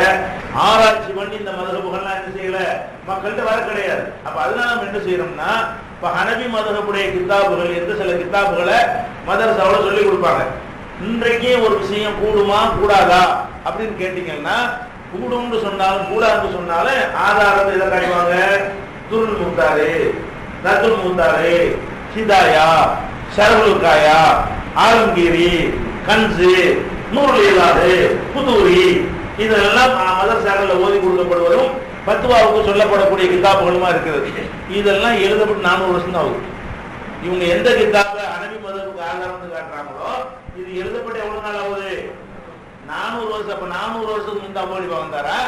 ஆராய்ச்சி பண்ணி இந்த மதுஹபுகள்லாம் என்ன செய்யல, மக்கள்கிட்ட வர கிடையாது. அப்ப அதனால நம்ம என்ன செய்யறோம்னா, இப்ப ஹனபி மதுஹபுடைய கிதாபுகள் என்று சில கிதாபுகளை மதரசாவுல சொல்லி கொடுப்பாங்க. இன்றைக்கே ஒரு விஷயம் கூடுமா கூடாதா அப்படின்னு கேட்டீங்கன்னா, கூடும்னு சொன்னாலும் கூடாதுன்னு சொன்னாலும் ஆதாரத்தை இதை காட்டுவாங்க. துருள் முத்தாரு, ரத்துல் முத்தாரு, ஹிதாயா, ஷரவுலுக்காயா, ஆலம்கீரி, கன்சு, நூறுல் இலாது, புதூரி, இதெல்லாம் மதரசாக்களில் ஓதி கொடுக்கப்படுவதும் பத்துவாவுக்கு சொல்லப்படக்கூடிய கிதாபுகளுமா இருக்கிறது. இதெல்லாம் எழுதப்பட்டு 400 வருஷம் தான் ஆகுது. இவங்க எந்த கிதாப ஹனபி மதஹ்புக்கு ஆதாரம்னு காட்டுறாங்களோ இது எழுதப்பட்டு எவ்வளவு நாள் ஆகுது? 400 வருஷம். அப்ப 400 வருஷத்துக்கு முந்தைய அபூ ஹனீஃபா வந்தாரா?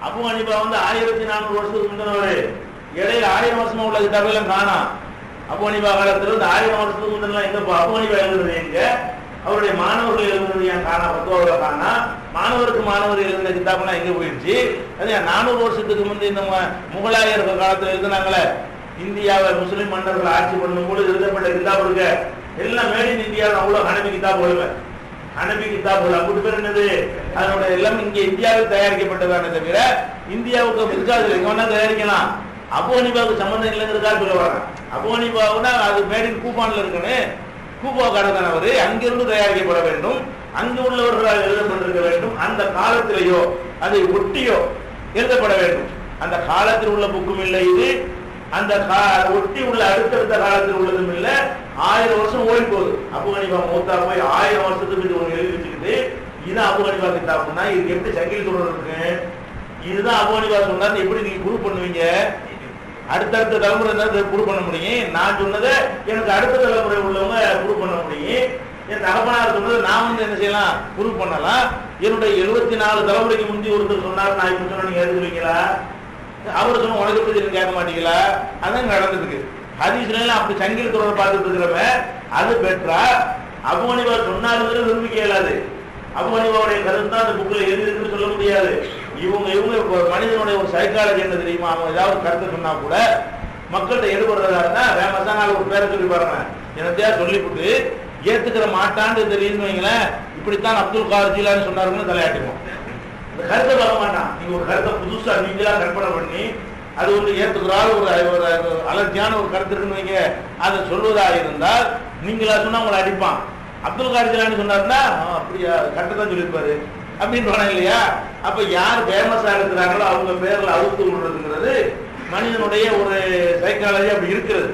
அபூ ஹனீஃபா வந்து 1400 வருஷத்துக்கு முந்தினவரு. இடையில 1000 வருஷமா உள்ள கிதாபெல்லாம் காணா. அபூ ஹனீஃபா காலத்துல இருந்து 1000 வருஷத்துக்கு முந்தின எங்க அபூ ஹனீஃபா எழுதுறது எங்க? அவருடைய மாணவர்கள் எழுதுறது ஏன் காணா, பத்துவாவில் காணா, மாணவருக்கு மாணவர் எழுதின கிதாபெல்லாம் எங்க போயிடுச்சு? அது 400 வருஷத்துக்கு முந்தைய இந்த முகலாயர் காலத்தில் எழுதினாங்களே, இந்தியாவை முஸ்லிம் மன்னர்கள் ஆட்சி பண்ணும்போது எழுதப்பட்ட கிதாப் இருக்க எல்லாம் மேட் இன் இந்தியாவில் அவ்வளோ ஹனபி கிதாப் எழுவேன். ஹனபி கிதாபுகள் அப்படி பேர் என்னது, அதனோட எல்லாம் இங்கே இந்தியாவில் தயாரிக்கப்பட்டதானே தவிர இந்தியாவுக்கு இருக்காது, எங்க வேணா தயாரிக்கலாம். அபூ ஹனீஃபாவுக்கு சம்பந்தம் இல்லைங்கிறதுக்காக சொல்ல வராங்க. அபூ ஹனீஃபாவுனா அது மேட் இன் கூபான்ல இருக்குன்னு, கூபா கடற்கரை அவர் அங்கிருந்து தயாரிக்கப்பட வேண்டும், அங்கு உள்ளவர்களால் எழுதப்பட்டிருக்க வேண்டும். அந்த காலத்திலேயோ அதை ஒட்டியோ எழுதப்பட வேண்டும். அந்த காலத்தில் உள்ள புக்கும் இல்லை இது, அந்த ஒட்டி உள்ள அடுத்தடுத்த காலத்தில் உள்ளதும் இல்லை. 1000 வருஷம் ஓடி போகுது. அபூ ஹனீஃபா மௌத்தா போய் 1000 வருஷத்துக்கு இது ஒன்று எழுதி வச்சுக்கிட்டு இதுதான் அபூ ஹனீஃபா கிதாப்னா இது எப்படி சங்கிலி தொடர் இருக்கு? இதுதான் அபூ ஹனீஃபா சொன்னார், எப்படி நீங்க ப்ரூவ் பண்ணுவீங்க? அடுத்தடுத்த தலைமுறை ப்ரூவ் பண்ண முடியும். நான் சொன்னதை எனக்கு அடுத்த தலைமுறை உள்ளவங்க ப்ரூவ் பண்ண முடியும். என் தகப்பனார் சொன்னதை நான் வந்து என்ன செய்யலாம், ப்ரூவ் பண்ணலாம். என்னுடைய 74 தலைமுறைக்கு முந்தி ஒருத்தர் சொன்னார், நான் இப்ப சொன்ன நீங்க எடுத்துருவீங்களா? அவர் சொன்ன உனக்கு எப்படி கேட்க மாட்டீங்களா? அதான் நடந்துருக்கு. ஹதீஸ்ல அப்படி சங்கிலி தொடரை பார்த்துட்டு இருக்கிறவன் அது பெற்றா அபூ ஹனீஃபா சொன்னாருங்கிறது விரும்பி கேளாது. அபூ ஹனீஃபாவுடைய கருத்து தான் அந்த புக்கில் எழுதிருக்குன்னு சொல்ல முடியாது. இவங்க மனிதனுடைய ஒரு சைக்காலஜி என்ன தெரியுமா? அவங்க ஏதாவது கருத்தை சொன்னா கூட மக்கள்கிட்ட எடுபடுறதா இருந்தா ஃபேமஸான ஒரு பேரை சொல்லி பாருங்க, என்னத்தையா சொல்லிவிட்டு ஏத்துக்கிற மாட்டான்னு தெரியுதுன்னு வைங்களேன். இப்படித்தான் அப்துல் காதர் ஜீலானி சொன்னாருன்னு தலையாட்டுவோம். இந்த கருத்தை பார்க்க மாட்டான். நீங்க ஒரு கருத்தை புதுசா நீங்களா கற்பனை பண்ணி அது வந்து ஏத்துக்கிறாள் ஒரு அலர்ஜியான ஒரு கருத்து இருக்குன்னு வைங்க, அதை சொல்வதாக இருந்தால் நீங்களா சொன்னா உங்களை அடிப்பான். அப்துல் காதர் ஜீலானி சொன்னாருன்னா அப்படியா கரெக்டாக சொல்லியிருப்பாரு அப்படின்னு சொன்னா இல்லையா? அப்ப யார் ஃபேமஸா இருக்கிறாங்களோ அவங்க பேர்ல அவுத்து விடுறதுங்கிறது மனிதனுடைய ஒரு சைக்காலஜி அப்படி இருக்கிறது.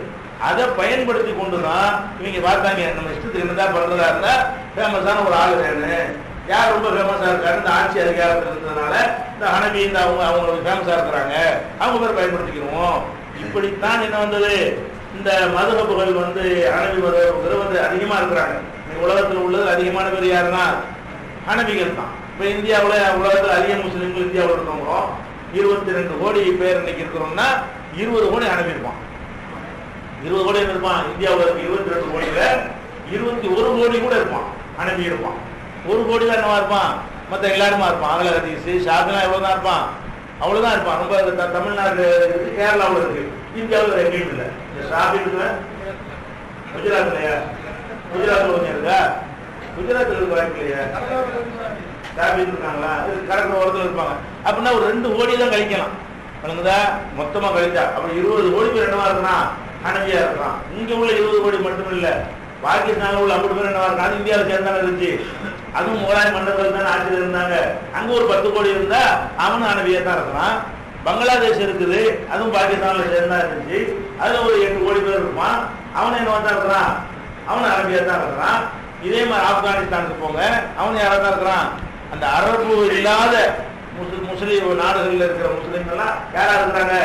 அதை பயன்படுத்தி கொண்டுதான் இவங்க பார்த்தாங்க, நம்ம இஷ்டத்துக்கு என்னதான் பண்றதா இருந்தா ஃபேமஸான ஒரு ஆளு வேணும். யார் ரொம்ப ஃபேமஸா இருக்காரு, இந்த ஆட்சி அதிகாரத்தில் இருந்ததுனால இந்த ஹனபி இந்த அவங்க ஃபேமஸா இருக்கிறாங்க, அவங்க பேர் பயன்படுத்திக்கிறோம். இப்படித்தான் என்ன வந்தது, இந்த மதுஹபுகள் வந்து ஹனபி மதுஹபுகள் வந்து அதிகமா இருக்கிறாங்க. உலகத்தில் உள்ளது அதிகமான பேர் யாருன்னா ஹனபிகள் தான். இப்ப இந்தியாவில் உலகத்தில் அதிக முஸ்லிம்கள் இந்தியாவில் இருக்கவங்க 22 கோடி பேர் இன்னைக்கு இருக்கிறோம்னா 20 கோடி ஹனபி இருப்பான். 20 கோடி இருப்பான். இந்தியாவில் இருக்க 22 கோடியில 21 கோடி கூட இருப்பான் ஹனபி இருப்பான். 1 கோடி தான் என்னவா இருப்பான், மற்ற எல்லாருமா இருப்பான். அகல ஹதீஸ் ஷாஃபிலாம் எவ்வளவுதான் இருப்பான், அவ்வளவுதான் இருப்பான். ரொம்ப தமிழ்நாடு இருக்கு, கேரளாவில் இருக்கு, இந்தியாவில் எங்கேயும் இல்லை. இந்த ஷாஃபி இருக்குல்ல, குஜராத் இல்லையா, குஜராத்தில் கொஞ்சம் இருக்கா, குஜராத்தில் இருக்க வாய்ப்பு இல்லையா, ஷாஃபி இருக்காங்களா, கடற்கரை ஓரத்தில் இருப்பாங்க. அப்படின்னா ஒரு 2 கோடி தான் கழிக்கலாம். வணங்குதா மொத்தமா கழிச்சா அப்ப 20 கோடி பேர் என்னவா இருக்கான், ஹனபியா இருக்கான். இங்க உள்ள 20 கோடி மட்டும் இல்ல, பாகிஸ்தான்ல உள்ள 50 பேர் என்னவா இருக்கான், அது இந்தியாவில் சேர்ந்தானே இருந்துச்சு. அதுவும் முகலாய மன்னர்கள் தான் ஆட்சியில் இருந்தாங்க. அங்க ஒரு 10 கோடி இருந்தா அவனும் ஹனபியா தான் இருக்கான். பங்களாதேஷ் இருக்குது, அதுவும் பாகிஸ்தான்ல சேர்ந்தா இருந்துச்சு. அதுல ஒரு 8 கோடி பேர் இருப்பான், அவனும் என்னவா தான் இருக்கிறான், அவனும் ஹனபியா தான் இருக்கிறான். இதே மாதிரி ஆப்கானிஸ்தானுக்கு போங்க, அவன் யாரா தான் இருக்கிறான், அந்த அரபு இல்லாத முஸ்லீம் நாடுகளில் இருக்கிற முஸ்லீம்கள்லாம் யாரா இருக்கிறாங்க,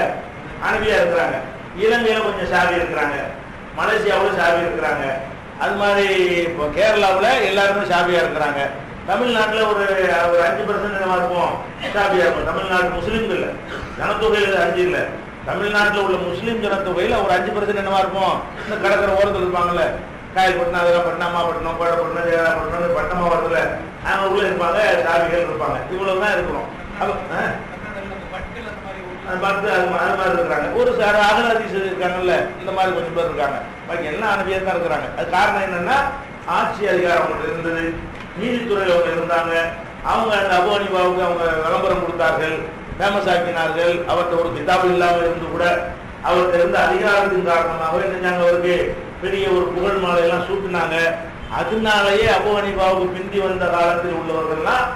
ஹனபியா இருக்கிறாங்க. இலங்கையில கொஞ்சம் ஷாஃபி இருக்கிறாங்க, மலேசியாவில் ஷாஃபி இருக்கிறாங்க. அது மாதிரி இப்போ கேரளாவில் எல்லாருமே ஷாஃபியா இருக்கிறாங்க. தமிழ்நாட்டில் ஒரு 5% என்னவா இருக்கும், ஷாஃபியா இருக்கும். தமிழ்நாடு முஸ்லீம்கள் ஜனத்தொகையில் 5 இல்லை, தமிழ்நாட்டில் உள்ள முஸ்லீம் ஜனத்தொகையில் ஒரு 5% என்னவா இருக்கும், இந்த கடற்கரை ஓரத்தில் இருப்பாங்கல்ல, காயல்பட்டினம், அதெல்லாம் பட்டினம், அம்மாப்பட்டினம், கோடப்பட்டினம், ஜெயராப்பட்டினம், பட்டமா வரத்துல அவங்க உள்ள இருப்பாங்க, ஷாஃபிகள் இருப்பாங்க. இவ்வளவு தான் இருக்கிறோம். அது மாதிரி இருக்கிறாங்க. ஒரு சார் அகலாதீஸ் இருக்காங்கல்ல, இந்த மாதிரி கொஞ்சம் பேர் இருக்காங்க. பாக்கி எல்லாம் ஹனபியா தான் இருக்கிறாங்க. அது காரணம் என்னன்னா ஆட்சி அதிகாரம் அவங்க இருந்தது, நீதித்துறையில் அவங்க இருந்தாங்க. அவங்க அந்த அபூ ஹனீஃபாவுக்கு அவங்க விளம்பரம் கொடுத்தார்கள், ஃபேமஸ் ஆக்கினார்கள். அவர்கிட்ட ஒரு கிதாபு இல்லாமல் இருந்து கூட அவர்கிட்ட இருந்த அதிகாரத்தின் காரணமாக என்ன செஞ்சாங்க, அவருக்கு பெரிய ஒரு புகழ் மாலையெல்லாம் சூட்டினாங்க. அதனாலேயே அபூ ஹனீஃபாவுக்கு பிந்தி வந்த காலத்தில் உள்ளவர்கள்லாம்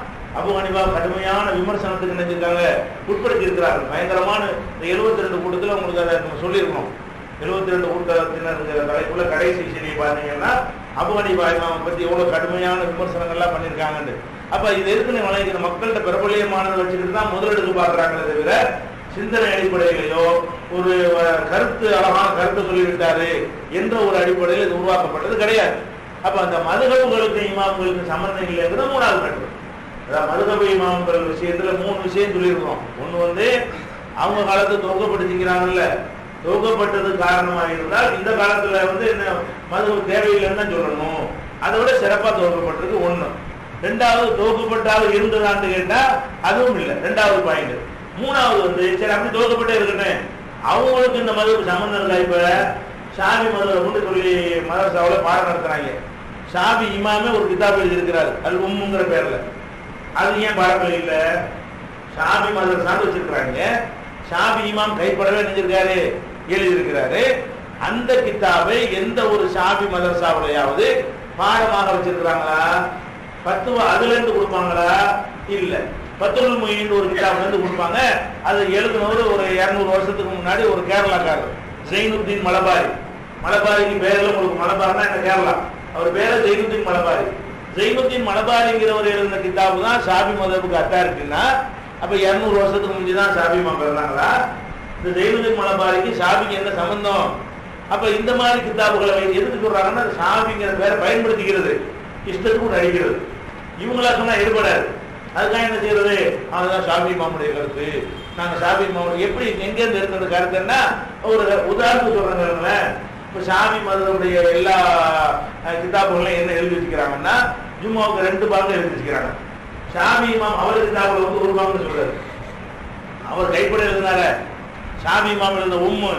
அபூ ஹனீஃபா கடுமையான விமர்சனத்துக்கு நினைச்சிருக்காங்க, உட்படுத்தி இருக்கிறார்கள். பயங்கரமான 72 கூட்டத்தில் உங்களுக்கு அதை நம்ம சொல்லியிருக்கணும். 72 கூட்டத்தினர் தலைப்புள்ள கடைசி செய்தியை பார்த்தீங்கன்னா அபூ ஹனீஃபா இமாமை பற்றி எவ்வளவு கடுமையான விமர்சனங்கள்லாம் பண்ணியிருக்காங்கன்னு. அப்ப இது இருக்குன்னு வழங்கிற மக்கள்கிட்ட பிரபலியமானதை வச்சுக்கிட்டு தான் முதலெடுத்து பார்க்குறாங்களே தவிர சிந்தனை அடிப்படையிலேயோ ஒரு கருத்து அழகான கருத்தை சொல்லிவிட்டாரு என்ற ஒரு அடிப்படையில் இது உருவாக்கப்பட்டது கிடையாது. அப்ப அந்த மதுஹபுகளுக்கு இமாம்களுக்கு சம்பந்தம் இல்லைங்கிறது 3வது கருத்து. அதாவது மதுஹபு இமாம்கள் விஷயத்துல 3 விஷயம் சொல்லியிருக்கோம். ஒண்ணு வந்து அவங்க காலத்தை தொகுக்கப்படுத்திக்கிறாங்கல்ல, தொகுக்கப்பட்டது காரணமாக இருந்தால் இந்த காலத்துல வந்து என்ன மதுஹப் தேவையில்லைன்னு தான் சொல்லணும். அதை விட சிறப்பாக தொகுக்கப்பட்டிருக்கு ஒண்ணு. ரெண்டாவது தொகுக்கப்பட்டாவது இருந்ததான்னு கேட்டா அதுவும் இல்லை, ரெண்டாவது பாயிண்ட். மூணாவது வந்து சரி அப்படி தொகுக்கப்பட்டே இருக்கட்டும், அவங்களுக்கு இந்த மதத்துக்கு சம்பந்தம் இருக்கா? இப்ப ஷாபி மதம் சொல்லி மதரசாவில் பாடம் நடத்துறாங்க. ஷாபி இமாமே ஒரு கிதாப் எழுதியிருக்கிறார் அல் உம்முங்கிற பேர்ல. அது ஏன் பாடப்பிள்ளை இல்லை? ஷாபி மதரசான்னு வச்சிருக்கிறாங்க. ஷாபி இமாம் கைப்படவே நினைச்சிருக்காரு, எழுதியிருக்கிறாரு. அந்த கிதாபை எந்த ஒரு ஷாபி மதரசாவிலையாவது பாடமாக வச்சிருக்கிறாங்களா? பத்துவா அதுல இருந்து கொடுப்பாங்களா? இல்ல. பத்துல் மொயின் ஒரு கிதாப்ல இருந்து கொடுப்பாங்க. அது எழுதுனவர் ஒரு 200 வருஷத்துக்கு முன்னாடி ஒரு கேரளாக்காரர் ஜெயினுத்தீன் மலபாரி. மலபாரிக்கு பேர்ல உங்களுக்கு மலபாரினா என்ன கேரளா, அவர் பேர ஜெயினுத்தீன் மலபாரி. ஜெயினுத்தீன் மலபாரிங்கிறவர் எழுதின கிதாபு தான் ஷாபி மதப்புக்கு அத்தா இருக்குன்னா, அப்ப 200 வருஷத்துக்கு முன்னாடி தான் ஷாபி இமாம் இருந்தாங்களா? இந்த ஜெயினுத்தீன் மலபாரிக்கு ஷாபிக்கு என்ன சம்பந்தம்? அப்ப இந்த மாதிரி கிதாபுகளை எதுக்கு சொல்றாங்கன்னா, ஷாபிங்கிற பேரை பயன்படுத்திக்கிறது, இஷ்டத்துக்கு நடிக்கிறது. இவங்களா சொன்னா ஈடுபடாது. அதுதான் என்ன செய்யறது? அதுதான் ஷாபி இமாமுடைய கருத்து. நாங்க ஷாபி இமாமுடைய எப்படி எங்க இருந்து இருக்கிறது கருத்துன்னா, ஒரு உதாரணத்துக்கு சொல்றாங்க. இப்ப ஷாபி மதத்துடைய எல்லா கிதாபுகளையும் என்ன எழுதி வச்சுக்கிறாங்கன்னா, ஜும்மாவுக்கு 2 பாகம் எழுதி வச்சுக்கிறாங்க. ஷாபி இமாம் அவர் கிதாபுல வந்து 1 பாகம் சொல்றாரு. அவர் கைப்பட எழுதினார ஷாபி இமாம் எழுதின உம்மு,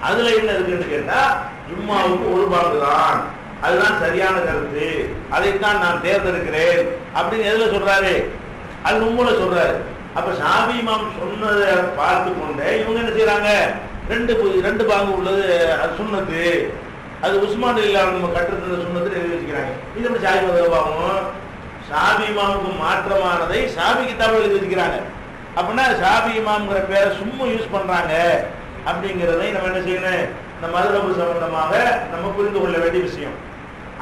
அதுல என்ன இருக்குன்னு கேட்டா ஜும்மாவுக்கு 1 பாகம் தான், அதுதான் சரியான கருத்து, அதைத்தான் நான் தேர்ந்தெடுக்கிறேன் அப்படின்னு எதுல சொல்றாரு? அது உம்முல சொல்றாரு. அப்ப ஷாபி இமாம் சொன்னதை பார்த்து கொண்டே இவங்க என்ன செய்யறாங்க? 2 பாங்கு உள்ளது அது சுன்னத்து, அது உஸ்மான் இல்லாம நம்ம கட்டுறது சுன்னத்து எழுதி வச்சுக்கிறாங்க. இது எப்படி ஷாபி மதபாகும்? ஷாபி இமாமுக்கு மாற்றமானதை ஷாபி கிதாபு எழுதி வச்சுக்கிறாங்க. அப்படின்னா ஷாபி இமாம்ங்கிற பேரை சும்மா யூஸ் பண்றாங்க அப்படிங்கிறதை நம்ம என்ன செய்யணும்? இந்த மதுரபு சம்பந்தமாக நம்ம புரிந்து கொள்ள வேண்டிய விஷயம்.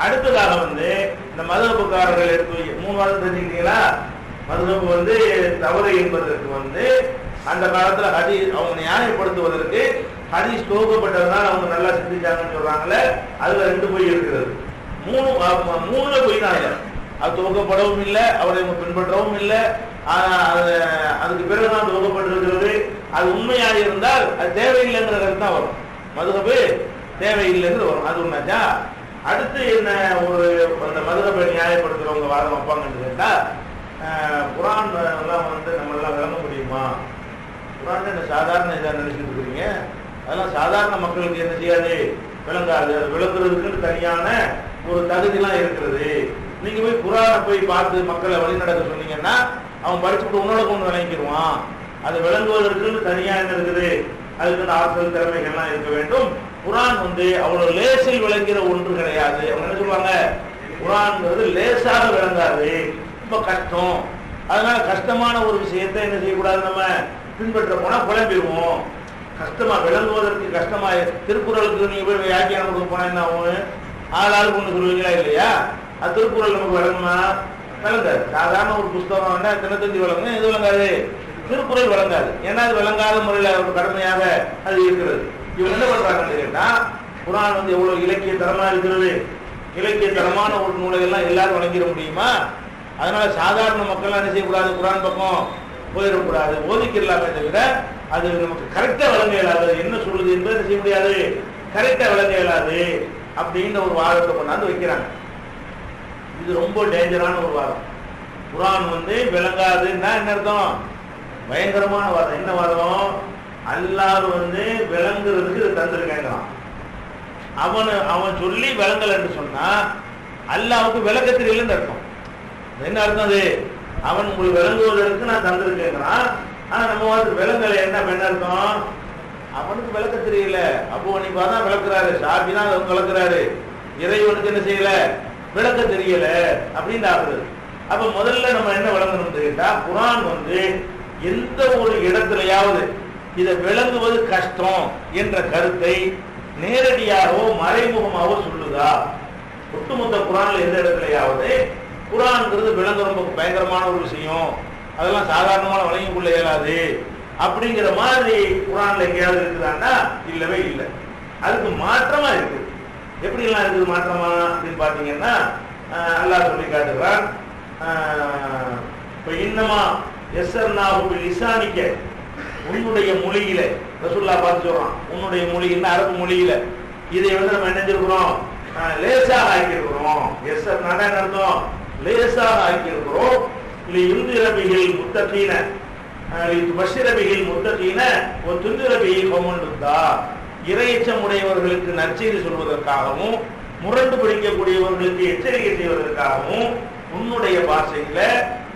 அடுத்ததாக வந்து இந்த மதுரபுக்காரர்கள் எடுத்து 3 வாரம் தெரிஞ்சுக்கிட்டீங்களா? மதுரபு வந்து தவறு என்பதற்கு வந்து அந்த காலத்துல ஹதீஸ் அவங்க நியாயப்படுத்துவதற்கு ஹதீஸ் துவக்கப்பட்டதுனால அவங்க நல்லா சிந்திச்சாங்கன்னு சொல்றாங்களே, அதுல 2 பொய் இருக்கிறது. 3 பொய் தான். அது துவக்கப்படவும் இல்லை, அவரை பின்பற்றவும் இல்லை, அதுக்கு பிறகுதான் துவக்கப்பட்டிருக்கிறது. அது உண்மையாக இருந்தால் அது தேவையில்லைங்கிற கருத்து தான் வரும். மதுரபு தேவையில்லைங்கிறது வரும். அது ஒண்ணாச்சா? அடுத்து என்ன ஒரு அந்த மதுரபை நியாயப்படுத்துறவங்க வாதம் வைப்பாங்கன்னு கேட்டா, குரான் எல்லாம் வந்து நம்ம எல்லாம் விளங்க முடியுமா? குரான் என்ன சாதாரண இதாக நினைச்சிட்டு இருக்கிறீங்க? அதெல்லாம் சாதாரண மக்களுக்கு என்ன செய்யாது, விளங்காது. அது விளங்குறதுக்குன்னு தனியான ஒரு தகுதிலாம் இருக்கிறது. நீங்க போய் குரானை போய் பார்த்து மக்களை வழிநடக்க சொன்னீங்கன்னா அவன் படிச்சுட்டு உன்னோட கொண்டு விளங்கிடுவான். அது விளங்குவதற்குன்னு தனியா என்ன இருக்குது, அதுக்கு ஆற்றல் திறமைகள்லாம் இருக்க வேண்டும். குரான் வந்து அவ்வளவு லேசில் விளங்குகிற ஒன்று கிடையாது. அவங்க என்ன சொல்லுவாங்க, குரான்ங்கிறது லேசாக விளங்காது, ரொம்ப கஷ்டம். அதனால கஷ்டமான ஒரு விஷயத்தை என்ன செய்யக்கூடாது, நம்ம பின்பற்ற போனா குழம்பிடுவோம். கஷ்டமா விளங்குவதற்கு கஷ்டமா திருக்குறளுக்கு நீங்க போய் வியாக்கியானம் கொடுக்க போனா என்ன ஆகும்? ஆளாளுக்கு ஒண்ணு சொல்லுவீங்களா இல்லையா? அது திருக்குறள் நமக்கு விளங்குமா? விளங்காது. சாதாரண ஒரு புஸ்தகம் வேணா தினத்தந்தி விளங்கும், எது விளங்காது? திருக்குறள் விளங்காது. ஏன்னா அது விளங்காத முறையில் ஒரு கடமையாக அது இருக்கிறது. இவங்க என்ன பண்றாங்கன்னு கேட்டா, குரான் வந்து எவ்வளவு இலக்கிய தரமா இருக்கிறது, இலக்கிய தரமான ஒரு நூலை எல்லாம் எல்லாரும் வழங்கிட முடியுமா? அதனால சாதாரண மக்கள் என்ன செய்யக்கூடாது, குரான் பக்கம் போயிடக்கூடாது, ஒதுக்கிடலாமே தவிர அது நமக்கு கரெக்டா விளங்க இயலாது. என்ன சொல்லுது என்பதை செய்ய முடியாது, கரெக்டா விளங்க இயலாது அப்படின்ற ஒரு வாதத்தை கொண்டாந்து வைக்கிறாங்க. இது ரொம்ப டேஞ்சரான ஒரு வாதம். குரான் வந்து விளங்காதுன்னா என்ன அர்த்தம்? பயங்கரமான வாதம். என்ன வாதம்? அல்லாஹ் வந்து விளங்குறதுக்கு தந்திருக்கான். அவன் சொல்லி விளங்கல் என்று சொன்னா அல்லாஹ்வுக்கு விளக்க தெரியலன்னு அர்த்தம். என்ன அர்த்தம்? அது அவன் உங்களுக்கு விளங்குவதற்கு நான் தந்திருக்கேங்கிறான். ஆனா நம்ம வந்து விளங்கலை என்ன அர்த்தம்? அவனுக்கு விளக்க தெரியல. அபூ ஹனீஃபா தான் விளக்குறாரு, ஷாஃபி தான் விளக்குறாரு, இறைவனுக்கு என்ன செய்யல, விளக்க தெரியல அப்படின்னு ஆகுது. அப்ப முதல்ல நம்ம என்ன விளங்கணும்னு கேட்டா, குரான் வந்து எந்த ஒரு இடத்துலயாவது இதை விளங்குவது கஷ்டம் என்ற கருத்தை நேரடியாகவோ மறைமுகமாகவோ சொல்லுதா? ஒட்டுமொத்த குரான்ல எந்த இடத்துலயாவது குரான்ங்கிறது விளங்க ரொம்ப பயங்கரமான ஒரு விஷயம், அதெல்லாம் சாதாரணமான வழங்கி கொள்ள இயலாது அப்படிங்கிற மாதிரி குரான்ல எங்கேயாவது இருக்குதான்னா இல்லவே இல்லை. அதுக்கு மாற்றமா இருக்கு. எப்படி எல்லாம் இருக்குது மாற்றமா அப்படின்னு பாத்தீங்கன்னா, அல்லாஹ் சொல்லி காட்டுகிறான், இன்னமா எஸ்ஸர்னாஹு லிசானிக்க, உன்னுடைய மொழியில ரசூலுல்லாஹ் பார்த்து சொல்றான், உன்னுடைய மொழியில அரபு மொழியில இதை வந்து நம்ம என்ன செஞ்சிருக்கிறோம், லேசாக ஆக்கியிருக்கிறோம். இருக்கிறோம். எஸ்ஸர்னால என்ன அர்த்தம்? லேசாக ஆக்கி இருக்கிறோம். லியுந்திரபிஹில் முத்தகீன லிதுபஷிரபிஹில் முத்தகீன வ துந்திரபிஹி கௌமன் லுத்தா. இறையச்சம் உடையவர்களுக்கு நற்செய்தி சொல்வதற்காகவும் முரண்டு பிடிக்கக்கூடியவர்களுக்கு எச்சரிக்கை செய்வதற்காகவும் உன்னுடைய பாஷையில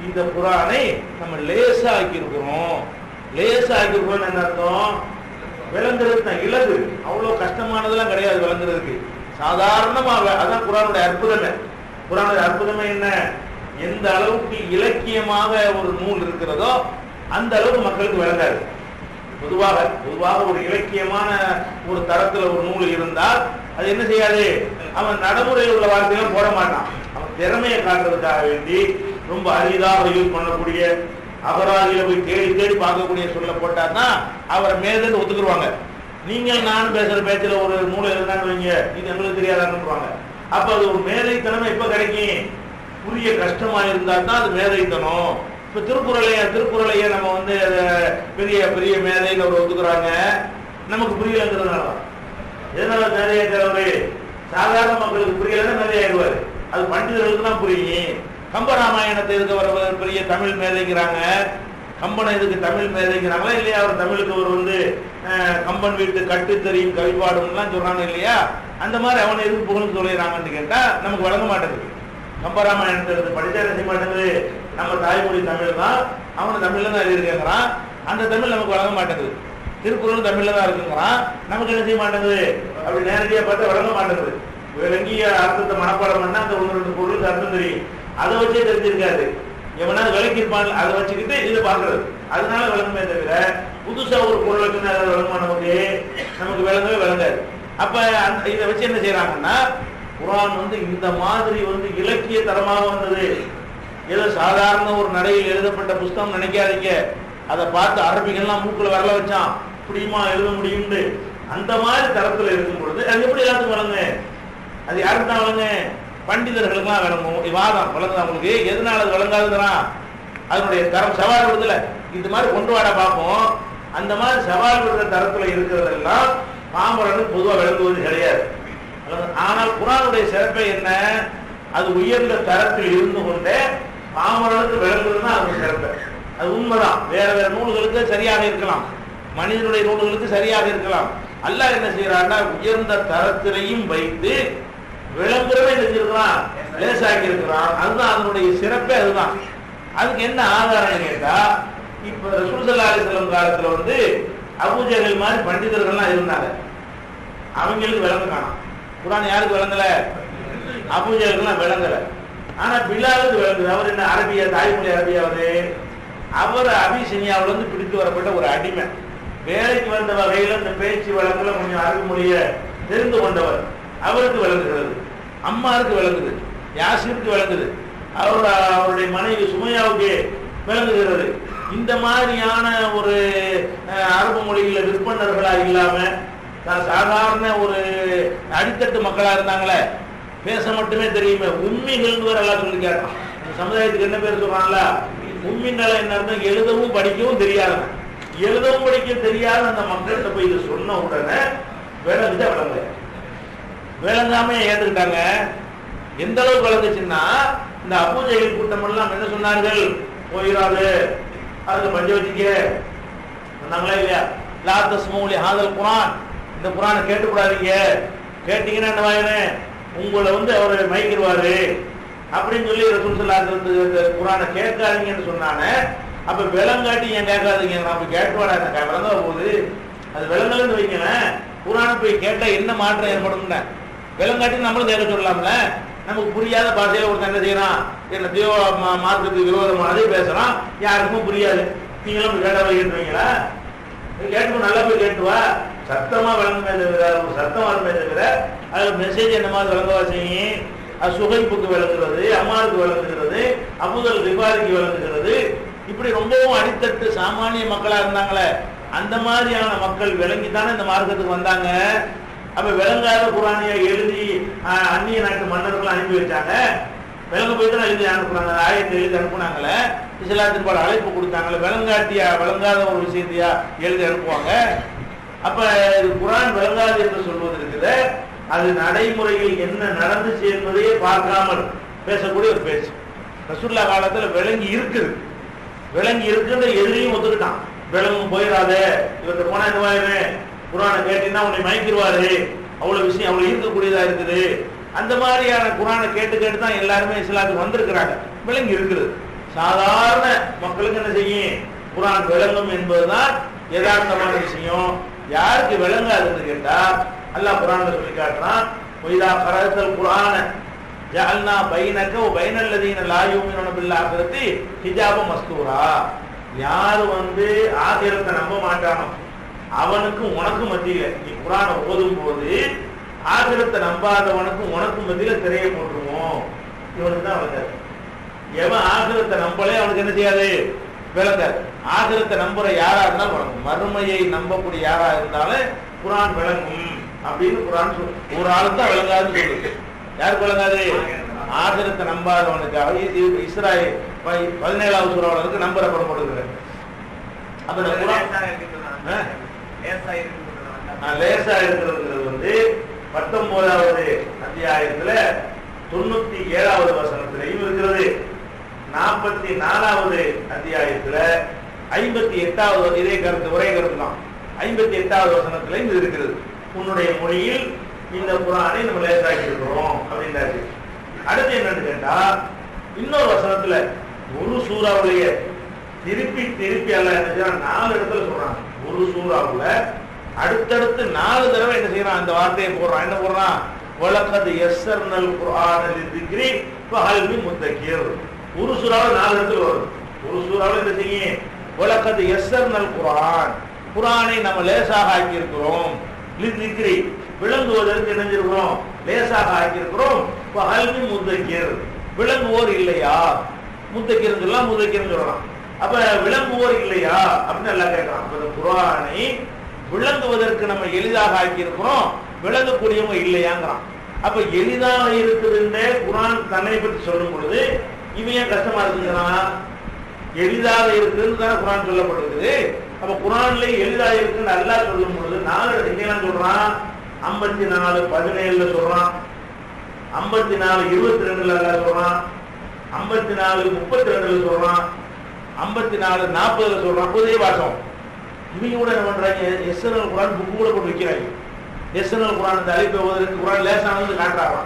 இந்த குர்ஆனை நம்ம லேசாக்கி இருக்கிறோம். லேசாக்கி இருக்கிறோம் என்ன அர்த்தம்? விளங்குறது தான், இலகு. அவ்வளவு கஷ்டமானதெல்லாம் கிடையாது விளங்குறதுக்கு, சாதாரணமாக. அதான் குர்ஆனுடைய அற்புதமே. குர்ஆனுடைய அற்புதமே என்ன? எந்த அளவுக்கு இலக்கியமாக ஒரு நூல் இருக்கிறதோ அந்த அளவுக்கு மக்களுக்கு விளங்காது. பொதுவாக ஒரு இலக்கியமான ஒரு தரத்துல ஒரு நூல் இருந்தால் அது என்ன செய்யாது? அவன் நடைமுறையில் உள்ள வார்த்தைகளும் போட மாட்டான். அவன் திறமையை காட்டுறதுக்காக வேண்டி ரொம்ப அரிதாக யூஸ் பண்ணக்கூடிய அகராதியில போய் தேடி தேடி பார்க்கக்கூடிய சொல்ல போட்டான்னா அவரை மேதன்னு ஒத்துக்குருவாங்க. நீங்கள் நான் பேசுற பேச்சுல ஒரு நூலை இருந்தான்னு வைங்க, இது எங்களுக்கு தெரியாதான்னு. அப்ப அது ஒரு மேதைத்தனமே எப்ப கிடைக்கும்? புரிய கஷ்டமா இருந்தா தான் அது மேதைத்தனம். இப்ப திருக்குறளையே நம்ம வந்து பெரிய பெரிய மேதைன்னு ஒரு ஒத்துக்குறாங்க, நமக்கு புரியலங்கிறதுனால. எதனால மேதையாகிறவரு? சாதாரண மக்களுக்கு புரியலன்னா மேதையாயிடுவாரு. அது பண்டிதர்களுக்கு தான் புரியும். கம்பராமாயணத்தை இதுக்கு வர பெரிய தமிழ் மேதைங்கிறாங்க. கம்பனை இதுக்கு தமிழ் மேதைங்கிறாங்களா இல்லையா? அவர் தமிழுக்கு ஒரு வந்து கம்பன் வீட்டு கட்டு தெரியும் கவிப்பாடும்லாம் சொல்றாங்க இல்லையா? அந்த மாதிரி அவனை எதுக்கு புகழ்ந்து சொல்லிடுறாங்கன்னு கேட்டா நமக்கு வழங்க மாட்டேங்குது. கம்பராமாயணத்தை எடுத்து படிச்சா என்ன செய்ய மாட்டேங்குது? நம்ம தாய்மொழி தமிழ் தான், அவனு தமிழ்ல தான் எழுதியிருக்கிறான், அந்த தமிழ் நமக்கு வழங்க மாட்டேங்குது. திருக்குறள் தமிழ்ல தான் இருக்குங்கிறான், நமக்கு என்ன செய்ய மாட்டேங்குது? அப்படி நேரடியாக பார்த்தா வழங்க மாட்டேங்குது. விளங்கிய அர்த்தத்தை மனப்பாடம் பண்ணா அந்த ஒன்று ரெண்டு பொருளுக்கு அர்த்தம் தெரியும், அதை வச்சே தெரிஞ்சிருக்காது. எவனா விளக்கிருப்பான், அதை வச்சுக்கிட்டு இதை பாக்குறது, அதனால விளங்குமே தவிர புதுசா ஒரு பொருளுக்கு விளங்குமா நமக்கு விளங்கவே விளங்காது. அப்ப இதை வச்சு என்ன செய்யறாங்கன்னா குர்ஆன் வந்து இந்த மாதிரி வந்து இலக்கிய தரமாக வந்தது. ஏதோ சாதாரண ஒரு நடையில் எழுதப்பட்ட புஸ்தகம் நினைக்காதீங்க. அதை பார்த்து அரபிகள்லாம் மூக்குல வரல வச்சான், இப்படியுமா எழுத முடியும்னு. அந்த மாதிரி தரத்துல இருக்கும் பொழுது அது எப்படி எல்லாத்துக்கும் வழங்கு? அது யாருக்கு தான் வழங்கு? பண்டிதர்களுக்கெல்லாம் விளங்கும். வாதம் வழங்குது அவங்களுக்கு. எதனால அது விளங்காதுங்கிறான்? அதனுடைய தரம் சவால் விடுதல. இது மாதிரி கொண்டு வாட பார்ப்போம். அந்த மாதிரி சவால் விடுற தரத்துல இருக்கிறதெல்லாம் பாமரனுக்கு பொதுவாக விளங்குவது கிடையாது. ஆனால் குர்ஆனுடைய சிறப்பை என்ன? அது உயர்ந்த தரத்தில் இருந்து கொண்டே பாமரனுக்கு விளங்குதுன்னா அது சிறப்பு. அது உண்மைதான். வேற வேற நூல்களுக்கு சரியாக இருக்கலாம், மனிதனுடைய நூல்களுக்கு சரியாக இருக்கலாம். அல்லாஹ் என்ன செய்யறான்னா உயர்ந்த தரத்திலையும் வைத்து விளங்குறவே செஞ்சிருக்கிறான், லேசாக்கி இருக்கிறான். அதுதான் அதனுடைய சிறப்பே. அதுதான். அதுக்கு என்ன ஆதாரம் கேட்டா, இப்ப ரசூல் ஸல்லல்லாஹு அலைஹி வஸல்லம் காலத்துல வந்து அபூஜஹல் மாதிரி பண்டிதர்கள்லாம் இருந்தாங்க, அவங்களுக்கு விளங்க காணோம். குர்ஆன் யாருக்கு விளங்கல? அபூஜஹலுக்குலாம் விளங்கல. ஆனா பிலாலுக்கு விளங்குது. அவர் என்ன அரபியா, தாய்மொழி அரபியாவது. அவர் அபிசீனியாவில இருந்து பிடித்து வரப்பட்ட ஒரு அடிமை. வேலைக்கு வந்த வகையில இந்த பேச்சு வழக்குல கொஞ்சம் அரபி மொழியை தெரிந்து கொண்டவர். அவருக்கு விளங்குகிறது, அம்மாருக்கு விளங்குது, யாசிருக்கு விளங்குது, அவருடைய மனைவி சுமையாவுக்கு விளங்குகிறது. இந்த மாதிரியான ஒரு அரபு மொழியில விற்பனர்களா இல்லாம சாதாரண ஒரு அடித்தட்டு மக்களா இருந்தாங்களே, பேச மட்டுமே தெரியுமே, உம்மிகள் எல்லாம் சொல்லி கேட்டான். இந்த சமுதாயத்துக்கு என்ன பேர் சொல்றாங்கல்ல, உம்மிங்களை என்ன அர்த்தம்? எழுதவும் படிக்கவும் தெரியாதவன். எழுதவும் படிக்க தெரியாத அந்த மக்கள்கிட்ட போய் இதை சொன்ன உடனே விளங்காம ஏற்றுக்கிட்டாங்க. எந்த அளவுக்கு விளங்குச்சுன்னா, இந்த அபூஜஹல் கூட்டம் எல்லாம் என்ன சொன்னார்கள்? போயிடாது, அதுக்கு பஞ்ச வச்சுக்க சொன்னாங்களா இல்லையா? லா தஸ்மூ லி ஹாதல் குர்ஆன், இந்த குர்ஆனை கேட்டுக்கூடாதீங்க, கேட்டீங்கன்னா என்ன வாயினே உங்களை வந்து அவர் மயக்கிடுவாரு அப்படின்னு சொல்லி ரசூல் ஸல்லல்லாஹு அலைஹி வஸல்லம் குர்ஆனை கேட்காதீங்கன்னு சொன்னானே. அப்ப விளங்காட்டி ஏன் கேட்காதீங்க? நம்ம கேட்டுவாடா, விளங்க போகுது. அது விளங்கலன்னு வைங்களேன், குர்ஆனை போய் கேட்டா என்ன மாற்றம் ஏற்படும்? விளங்காட்டி நம்மளும் கேட்க சொல்லலாம்ல. நமக்கு புரியாத பாஷையில ஒருத்தன் என்ன செய்யறான், என்னத்தையோ மார்க்கத்துக்கு விரோதமானதே பேசுறான், யாருக்கும் புரியாது. நீங்களும் கேட்டா கேட்டுவீங்களா? கேட்டு நல்லா போய் கேட்டுவா, சத்தமா விளங்குமே தவிர, ஒரு சத்தம் வருமே தவிர அதுல மெசேஜ் என்ன மாதிரி விளங்கவா செய்யும்? அது சுகைப்புக்கு விளங்குறது, அம்மாருக்கு விளங்குகிறது, அபூதல் ரிபாரிக்கு விளங்குகிறது. இப்படி ரொம்பவும் அடித்தட்டு சாமானிய மக்களா இருந்தாங்களே, அந்த மாதிரியான மக்கள் விளங்கித்தானே இந்த மார்க்கத்துக்கு வந்தாங்க. அப்ப விளங்காத குர்ஆனை எழுதி அந்நிய நாட்டு மன்னர்கள் அனுப்பி வச்சாங்க. விளங்க போய் தான் எழுதி அனுப்புனாங்க, ஆயத்தை எழுதி அனுப்புனாங்களே, இஸ்லாத்தின் பாட அழைப்பு கொடுத்தாங்களே. விளங்காத ஒரு விஷயத்தையா எழுதி அனுப்புவாங்க? அப்ப இது குர்ஆன் விளங்காது என்று சொல்வது இருக்குது. அது நடைமுறையில் என்ன நடந்துச்சு என்பதையே பார்க்காமல் பேசக்கூடிய ஒரு பேச்சு. ரசூலுல்லாஹ் காலத்துல விளங்கி இருக்குன்ற எதிரையும் ஒத்துக்கிட்டான். விளங்கும் போயிடாத, இவர்கிட்ட போனா என்னவாயிரு, குர்ஆனை கேட்டீங்கன்னா உன்னை மயக்கிடுவாரு, அவ்வளவு விஷயம் அவ்வளவு இருக்கக்கூடியதா இருக்குது. அந்த மாதிரியான குர்ஆனை கேட்டு தான் எல்லாருமே இஸ்லாத்துக்கு வந்திருக்கிறாங்க. விளங்கி இருக்குது. சாதாரண மக்களுக்கு என்ன செய்யும், குர்ஆன் விளங்கும் என்பதுதான் யதார்த்தமான விஷயம். யாருக்கு விளங்காதுன்னு கேட்டா அல்லாஹ் குர்ஆன்ல சொல்லி காட்டுறான், "வைதா கரஅத்தல் குர்ஆன ஜஅல்னா பைனக வ பைனல் லதீன லா யுமினூன பில் ஆகிரத்தி ஹிஜாப மஸ்தூரா." யார் ஆகிரத்தை நம்ப மாட்டானோ அவனுக்கும் உனக்கும் மத்தியில நீ குர்ஆனை ஓதும் போது ஆகிரத்தை நம்பாதவனுக்கும் உனக்கும் மத்தியில திரையை போட்டுருவோம். இவனுக்கு தான் விளங்காது. எவன் ஆகிரத்தை நம்பலே அவனுக்கு என்ன செய்யாது, விளங்காது. ஆகிரத்தை நம்புற யாரா இருந்தாலும் வழங்கும். மறுமையை நம்பக்கூடிய யாரா இருந்தாலும் குர்ஆன் விளங்கும் அப்படின்னு குர்ஆன் சொல்லு. ஒரு ஆளுக்கு தான் விளங்காதுன்னு சொல்லுது. யாருக்கு விளங்காது? ஆகிரத்தை நம்பாதவனுக்காக. இஸ்ராயேல் 17வது சூறாவுக்கு நம்புறப்படம் போடுகிறது. அப்ப இந்த குர்ஆன் லேசா இருக்கிறது 19வது அத்தியாயத்துல 97வது வசனத்திலையும் இருக்கிறது. 44வது அத்தியாயத்துல 58வது இதே கருத்து, ஒரே கருத்து தான். 58வது வசனத்திலையும் இது இருக்கிறது. உன்னுடைய மொழியில் இந்த குர்ஆனை நம்ம லேசாக்கி இருக்கிறோம் அப்படின்றாரு. அடுத்து என்னன்னு கேட்டா, இன்னொரு வசனத்துல ஒரு சூறாவுடைய திருப்பி அல்லாஹ் என்ன செய்யறான், 4 இடத்துல சொல்றான். ஒரு சூறாவுல அடுத்தடுத்து 4 தடவை என்ன செய்யறான், அந்த வார்த்தையை போடுறான். என்ன போடுறான், வலக்கத் யஸ்ஸர்னல் குர்ஆன லிذிக்ரி ஃபஹல் மின் முத்தக்கிர். ஒரு சூறாவுல 4 இடத்துல வரும். ஒரு சூறாவுல என்ன செய்யும், வலக்கத் யஸ்ஸர்னல் குர்ஆன், குர்ஆனை நம்ம லேசாக ஆக்கி இருக்கிறோம். லிذிக்ரி விளங்குவதற்கு என்ன செஞ்சிருக்கிறோம், லேசாக ஆக்கி இருக்கிறோம். ஃபஹல் மின் முத்தக்கிர் விளங்குவோர் இல்லையா, முத்தக்கிர் சொல்லலாம், முத்தக்கிர் சொல்லலாம். அப்ப விளங்குவோர் இல்லையா அப்படின்னு எல்லாம் கேட்கலாம். அப்ப குர்ஆனை விளங்குவதற்கு நம்ம எளிதாக ஆக்கி இருக்கிறோம், விளங்கக்கூடியவங்க இல்லையாங்கிறான். அப்ப எளிதாக இருக்குதுன்னு குர்ஆன் தன்னை பற்றி சொல்லும் பொழுது இவன் ஏன் கஷ்டமா இருக்குங்கிறான்? எளிதாக இருக்குன்னு தானே குர்ஆன் சொல்லப்படுகிறது. அப்ப குர்ஆன்ல எளிதாக இருக்குன்னு அல்லாஹ் சொல்லும் பொழுது 4 எங்கெல்லாம் சொல்றான், 54:17 சொல்றான், 54:22 அல்லாஹ் சொல்றான், 54:32 சொல்றான், 54:40 சொல்றான். புதிய வாசம். இவங்க கூட என்ன பண்றாங்க, எஸ்என்எல் குர்ஆன் புக்கு கூட போட்டு விற்கிறாங்க. எஸ்என்எல் குர்ஆன் அந்த அழைப்பை ஓதுறதுக்கு குர்ஆன் லேசானது காட்டுறாங்க.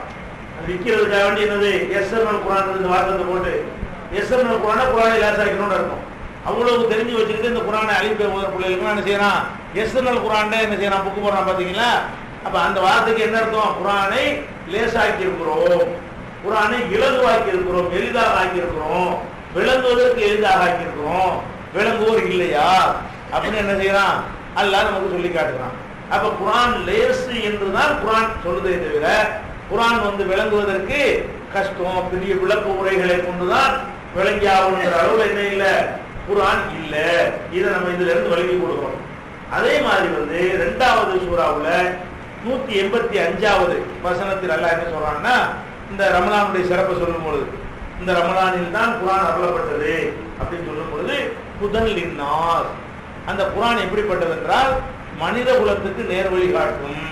அது விற்கிறதுக்காக வேண்டி என்னது, எஸ்என்எல் குர்ஆன் இந்த வாசத்தை போட்டு எஸ்என்எல் குர்ஆனை லேசாக்கணும்னு இருக்கும். அவ்வளவு தெரிஞ்சு வச்சுக்கிட்டு இந்த குர்ஆனை அழைப்பை ஓதுற பிள்ளைகளுக்கு என்ன செய்யறான், எஸ்என்எல் குர்ஆன் என்ன செய்யறான், புக்கு போடுறான். பாத்தீங்களா? அப்ப அந்த வார்த்தைக்கு என்ன அர்த்தம், குர்ஆனை லேசாக்கி இருக்கிறோம், குர்ஆனை இலகுவாக்கி இருக்கிறோம், எளிதாக ஆக்கி இருக்கிறோம், விளங்குவதற்கு எளிதாக ஆக்கி இருக்கிறோம், விளங்குவோர் இல்லையா அப்படின்னு என்ன செய்யறான், அல்லாஹ் நமக்கு சொல்லி காட்டுறான். அப்ப குர்ஆன் லேசு என்றுதான் குர்ஆன் சொல்லுதே தவிர குர்ஆன் விளங்குவதற்கு கஷ்டம், பெரிய விளக்க உரைகளை கொண்டுதான் விளங்கி ஆகணுங்கிற அளவுல என்ன இல்லை, குர்ஆன் இல்ல. இதை நம்ம இதுல இருந்து விளங்கி கொடுக்கணும். அதே மாதிரி 2வது சூறாவுல 185வது வசனத்தில் அல்லாஹ் என்ன சொல்றான்னா, இந்த ரமலானுடைய சிறப்பை சொல்லும் பொழுது, இந்த ரமலானில் தான் குர்ஆன் அருளப்பட்டது அப்படின்னு சொல்லும் பொழுது, ஹுதன் லின்னாஸ், அந்த குர்ஆன் எப்படிப்பட்டது என்றால் மனித குலத்துக்கு நேர்வழி காட்டும்.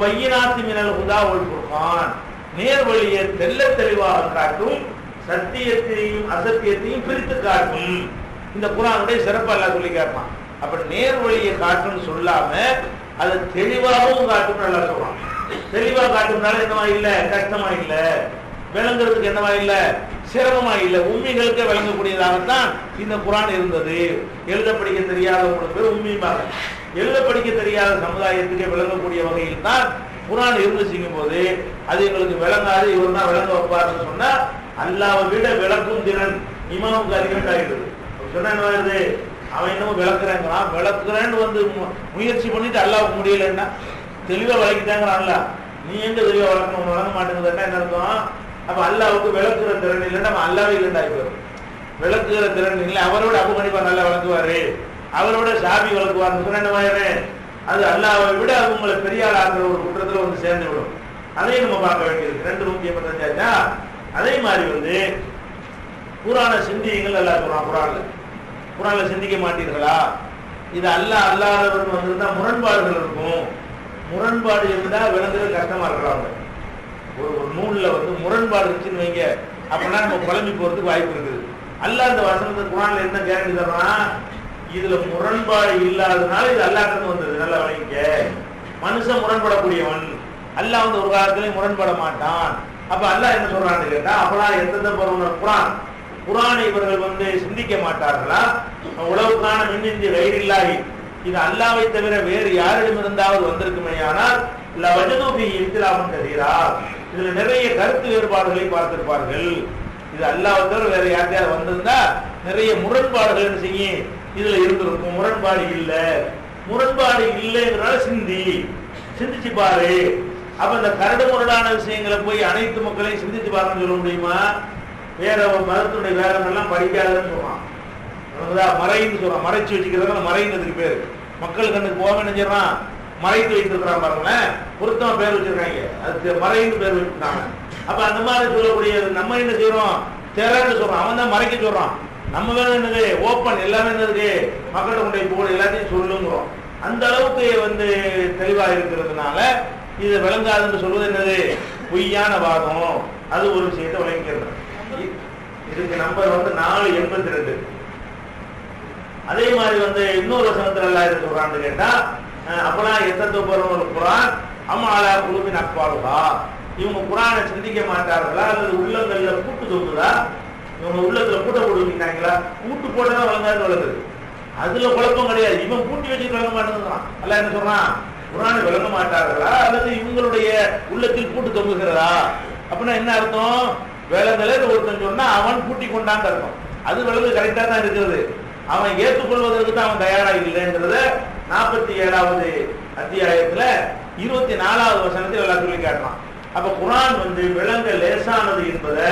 பையினாத்தி மினல் ஹுதா வல் ஃபுர்கான், நேர்வழியை தெள்ள தெளிவாக காட்டும், சத்தியத்தையும் அசத்தியத்தையும் பிரித்து காட்டும். இந்த குர்ஆனுடைய சிறப்பு அல்லாஹ் சொல்லி காட்டுறான். அப்ப நேர்வழியை காட்டும்னு சொல்லாம அது தெளிவாகவும் காட்டும் அல்லாஹ் சொல்றான். தெளிவா காட்டும்னால என்னவா இல்ல, கஷ்டமா இல்ல, விளங்குறதுக்கு என்னவா இல்ல, சிரமமா இல்ல, உண்மைகளுக்கு விளங்கக்கூடியதாகத்தான் இந்த குர்ஆன் இருந்தது. எழுத படிக்க தெரியாதவங்களுக்கு பேர் உண்மையாக, எழுத படிக்க தெரியாத சமுதாயத்துக்கு விளங்கக்கூடிய வகையில் தான் குர்ஆன் இருந்துச்சுங்கும் போது அது எங்களுக்கு விளங்காது, இவர் தான் விளங்க வைப்பாருன்னு சொன்னா அல்லாஹ்வை விட விளக்கும் திறன் இமாமுக்கு அதிகமாகிடுது. சொன்னா என்ன வருது, அவன் என்னமோ விளக்குறேங்கிறான், விளக்குறேன்னு முயற்சி பண்ணிட்டு அல்லாஹ்வுக்கு முடியலன்னா தெளிவா விளக்கிட்டாங்கிறான்ல, நீ எங்க தெளிவா விளக்கணும், விளங்க மாட்டேங்குதுன்னா என்ன அர்த்தம், அப்ப அல்லாஹ்வுக்கு விளக்குற திறன் இல்லைன்னா நம்ம அல்லாஹ்வே இல்லைண்டா. இப்போ விளக்குற திறன் இல்லை, அவரோட அபு ஹனீஃபா நல்லா விளக்குவாரு, அவரோட ஷாஃபி விளக்குவாருன்னு சொன்னா என்னவாயிரு, அது அல்லாஹ்வை விட அது உங்களை பெரிய ஆளாகிற ஒரு குற்றத்துல சேர்ந்து விடும். அதையும் நம்ம பார்க்க வேண்டியிருக்கு. 285 அதே மாதிரி குர்ஆனை சிந்தியுங்கள் அல்லாஹ் சொல்றான். குர்ஆன்ல சிந்திக்க மாட்டீர்களா, இது அல்லாஹ் அல்லாதவர்கள் வந்திருந்தா முரண்பாடுகள் இருக்கும், முரண்பாடு இருந்தா விளங்குறது கஷ்டமா இருக்கலாம். ஒரு நூல்ல வந்து முரண்பாடு இருந்துச்சுன்னு வைங்க, அப்படின்னா நம்ம குழம்பி போறதுக்கு வாய்ப்பு இருக்குது. அல்லாஹ் அந்த வசனத்தை குர்ஆன்ல என்ன கேரண்டி தர்றான்? இதுல முரண்பாடு இல்லாதனால இது அல்லாஹ்ட்ட வந்தது. நல்லா வழங்கிக்க. மனுஷன் முரண்படக்கூடியவன், அல்லாஹ் வந்து ஒரு காலத்திலையும் முரண்பட மாட்டான். அப்ப அல்லாஹ் என்ன சொல்றான்னு கேட்டா, அப்பெல்லாம் எந்த குர்ஆன் குர்ஆனை இவர்கள் வந்து சிந்திக்க மாட்டார்களா? உலவுக்கான மின்னிந்தி வயிறில்லாகி இது அல்லாஹ்வை தவிர வேறு யாரிடம் இருந்தாவது வந்திருக்குமேயானால் லவஜது ஃபீஹி இக்திலாஃபன் கஸீரா, இதுல நிறைய கருத்து வேறுபாடுகளை பார்த்திருப்பார்கள். இது அல்லாஹ்வை தவிர வேற யார்ட்டையாவது வந்திருந்தா நிறைய முரண்பாடுகள் என்ன செய்யும், இதுல இருந்திருக்கும். முரண்பாடு இல்லை, முரண்பாடு இல்லைங்கிறனால சிந்திச்சு பாரு. அப்ப இந்த கரடு முரடான விஷயங்களை போய் அனைத்து மக்களையும் சிந்திச்சு பாருன்னு சொல்ல முடியுமா? வேற ஒரு மதத்துடைய வேதங்கள்லாம் படிக்காதுன்னு சொல்றான், மறைன்னு சொல்றான். மறைச்சு வச்சுக்கிறதுனால மறைங்கிறதுக்கு பேரு. மக்கள் கண்ணுக்கு போக நினைச்சிடறான், மறைத்து வைத்திருக்கிறான் பாருங்களேன். பொருத்தமா பேர் வச்சிருக்காங்க, அது மறைன்னு பேர் வச்சிருக்காங்க. அப்ப அந்த மாதிரி சொல்லக்கூடிய நம்ம என்ன செய்யறோம், திறன்னு சொல்றோம், அவன் தான் மறைக்க சொல்றான். நம்ம வேணும் என்னது ஓப்பன், எல்லாமே என்னது மக்கள்கிட்ட கொண்டு போட எல்லாத்தையும் சொல்லுங்கிறோம். அந்த அளவுக்கு வந்து தெளிவா இருக்கிறதுனால இது விளங்காதுன்னு சொல்வது என்னது பொய்யான வாதம். அது ஒரு விஷயத்தை விளங்கிக்கிறது. இதுக்கு நம்பர் வந்து 482. அதே மாதிரி வந்து இன்னொரு வசனத்துல எல்லாம் இது சொல்றான்னு கேட்டா, அப்பெல்லாம் எத்தனை பருவம் குரான் அம்மாலா குழுவின் அப்பாளுகா, இவங்க குரானை சிந்திக்க மாட்டார்களா அல்லது உள்ளங்கள்ல கூட்டு தோக்குதா? இவங்க உள்ளத்துல கூட்ட போட்டுக்கிட்டாங்களா? கூட்டு போட்டதான் வளர்ந்தாரு வளர்ந்தது, அதுல குழப்பம் கிடையாது. இவன் கூட்டி வச்சு விளங்க மாட்டேங்கிறான். அல்ல என்ன சொல்றான், குரானை விளங்க மாட்டார்களா அல்லது இவங்களுடைய உள்ளத்தில் கூட்டு தொங்குகிறதா? அப்படின்னா என்ன அர்த்தம்? விளங்கல ஒருத்தன் சொன்னா அவன் கூட்டி கொண்டான்னு அர்த்தம். அது விளங்கு கரெக்டா தான் இருக்கிறது. அவன் ஏற்றுக்கொள்வதற்கு தான் அவன் தயாரா இல்லைன்றத 47வது அத்தியாயத்துல 24வது வசனத்தில் எல்லாம் சொல்லி காட்டலாம். அப்ப குரான் வந்து விளங்க லேசானது என்பதை